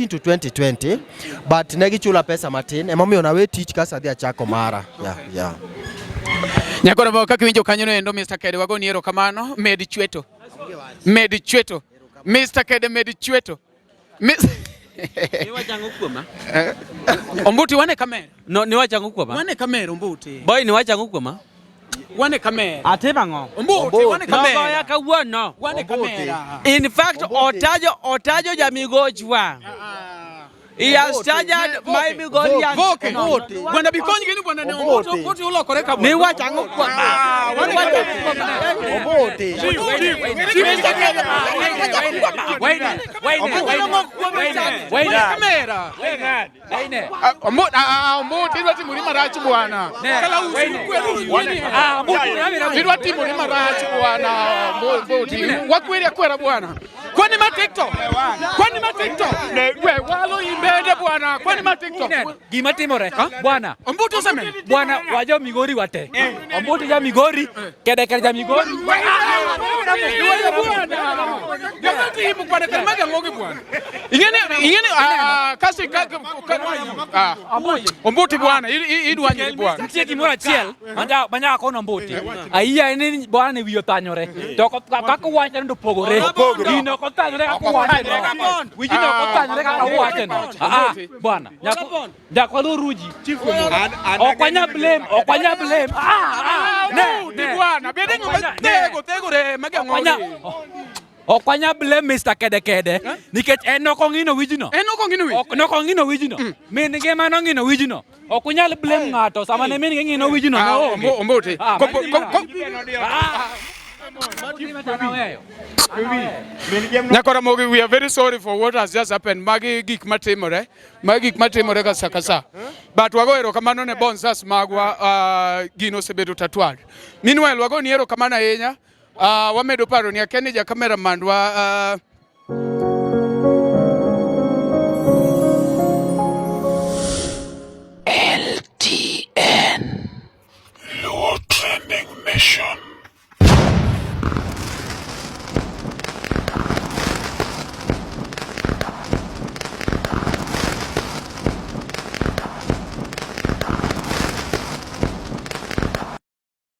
to 2020 but negi chula pesa matin emomiyo nawe tich kasa dhi achako mara yeah. Nyakoro moga kiwinjo kanyo no endo Mr. Kede wagoni erokamano med chweto Mr. Kede med chweto Niwachango kuoma. Ombuti wane kamera. No niwachango kuoma. Wane kamera Ombuti. Boy niwachango kuoma. Wane kamera. Ateba ngo. Ombuti wane kamera. No ya kawuono. Wane kamera. In fact otajo jamigochwa. He has charged my migori and vote. Bwana bikonyi gini bwana ne Ombuti ulo koreka bwana. Niwachango kuoma. Wane Ombuti. Wait kamera. Ombuti ilwa timu ni marachi bwana. Kala usi ilwa timu ni marachi bwana. Ombuti wakweli kwera bwana. Kwani ma TikTok? We walo imbede bwana. Kwani ma TikTok? Gima timore bwana. Ombuti useme bwana wajo migori wate. Ombuti ja migori Kede ja migori. Timu kwa kalmaga ngogi bwana. Ingine kasi ombuti bwana idwanyire bwana. Tie kimora chiel manya kono mbuti. Aiya ni bwana ni wiyo tanyore. To kaka wacha ndo pogore. Ino ko tanyore ka wacha. Wijino ko tanyore ka wacha. Bwana. Nyako ruji. Okwanya blame. Ne bwana. Bede tego re maga ngogi. Okwanya blame Mr. Kede. Nikech enoko ngino wijino. Enoko ngino wijino. Min ngema no ngino wijino. Okunyal blame ngato sama ne min ngino wijino no. Ombote. Nyakora mogi, we are very sorry for what has just happened. Magi gik matimore kasa. But wago erokamano ne bonsas magwa gino sebedo tatuad. Meanwhile wago ni erokamano ahinya. Wamedo paro ni akeni ja cameraman wa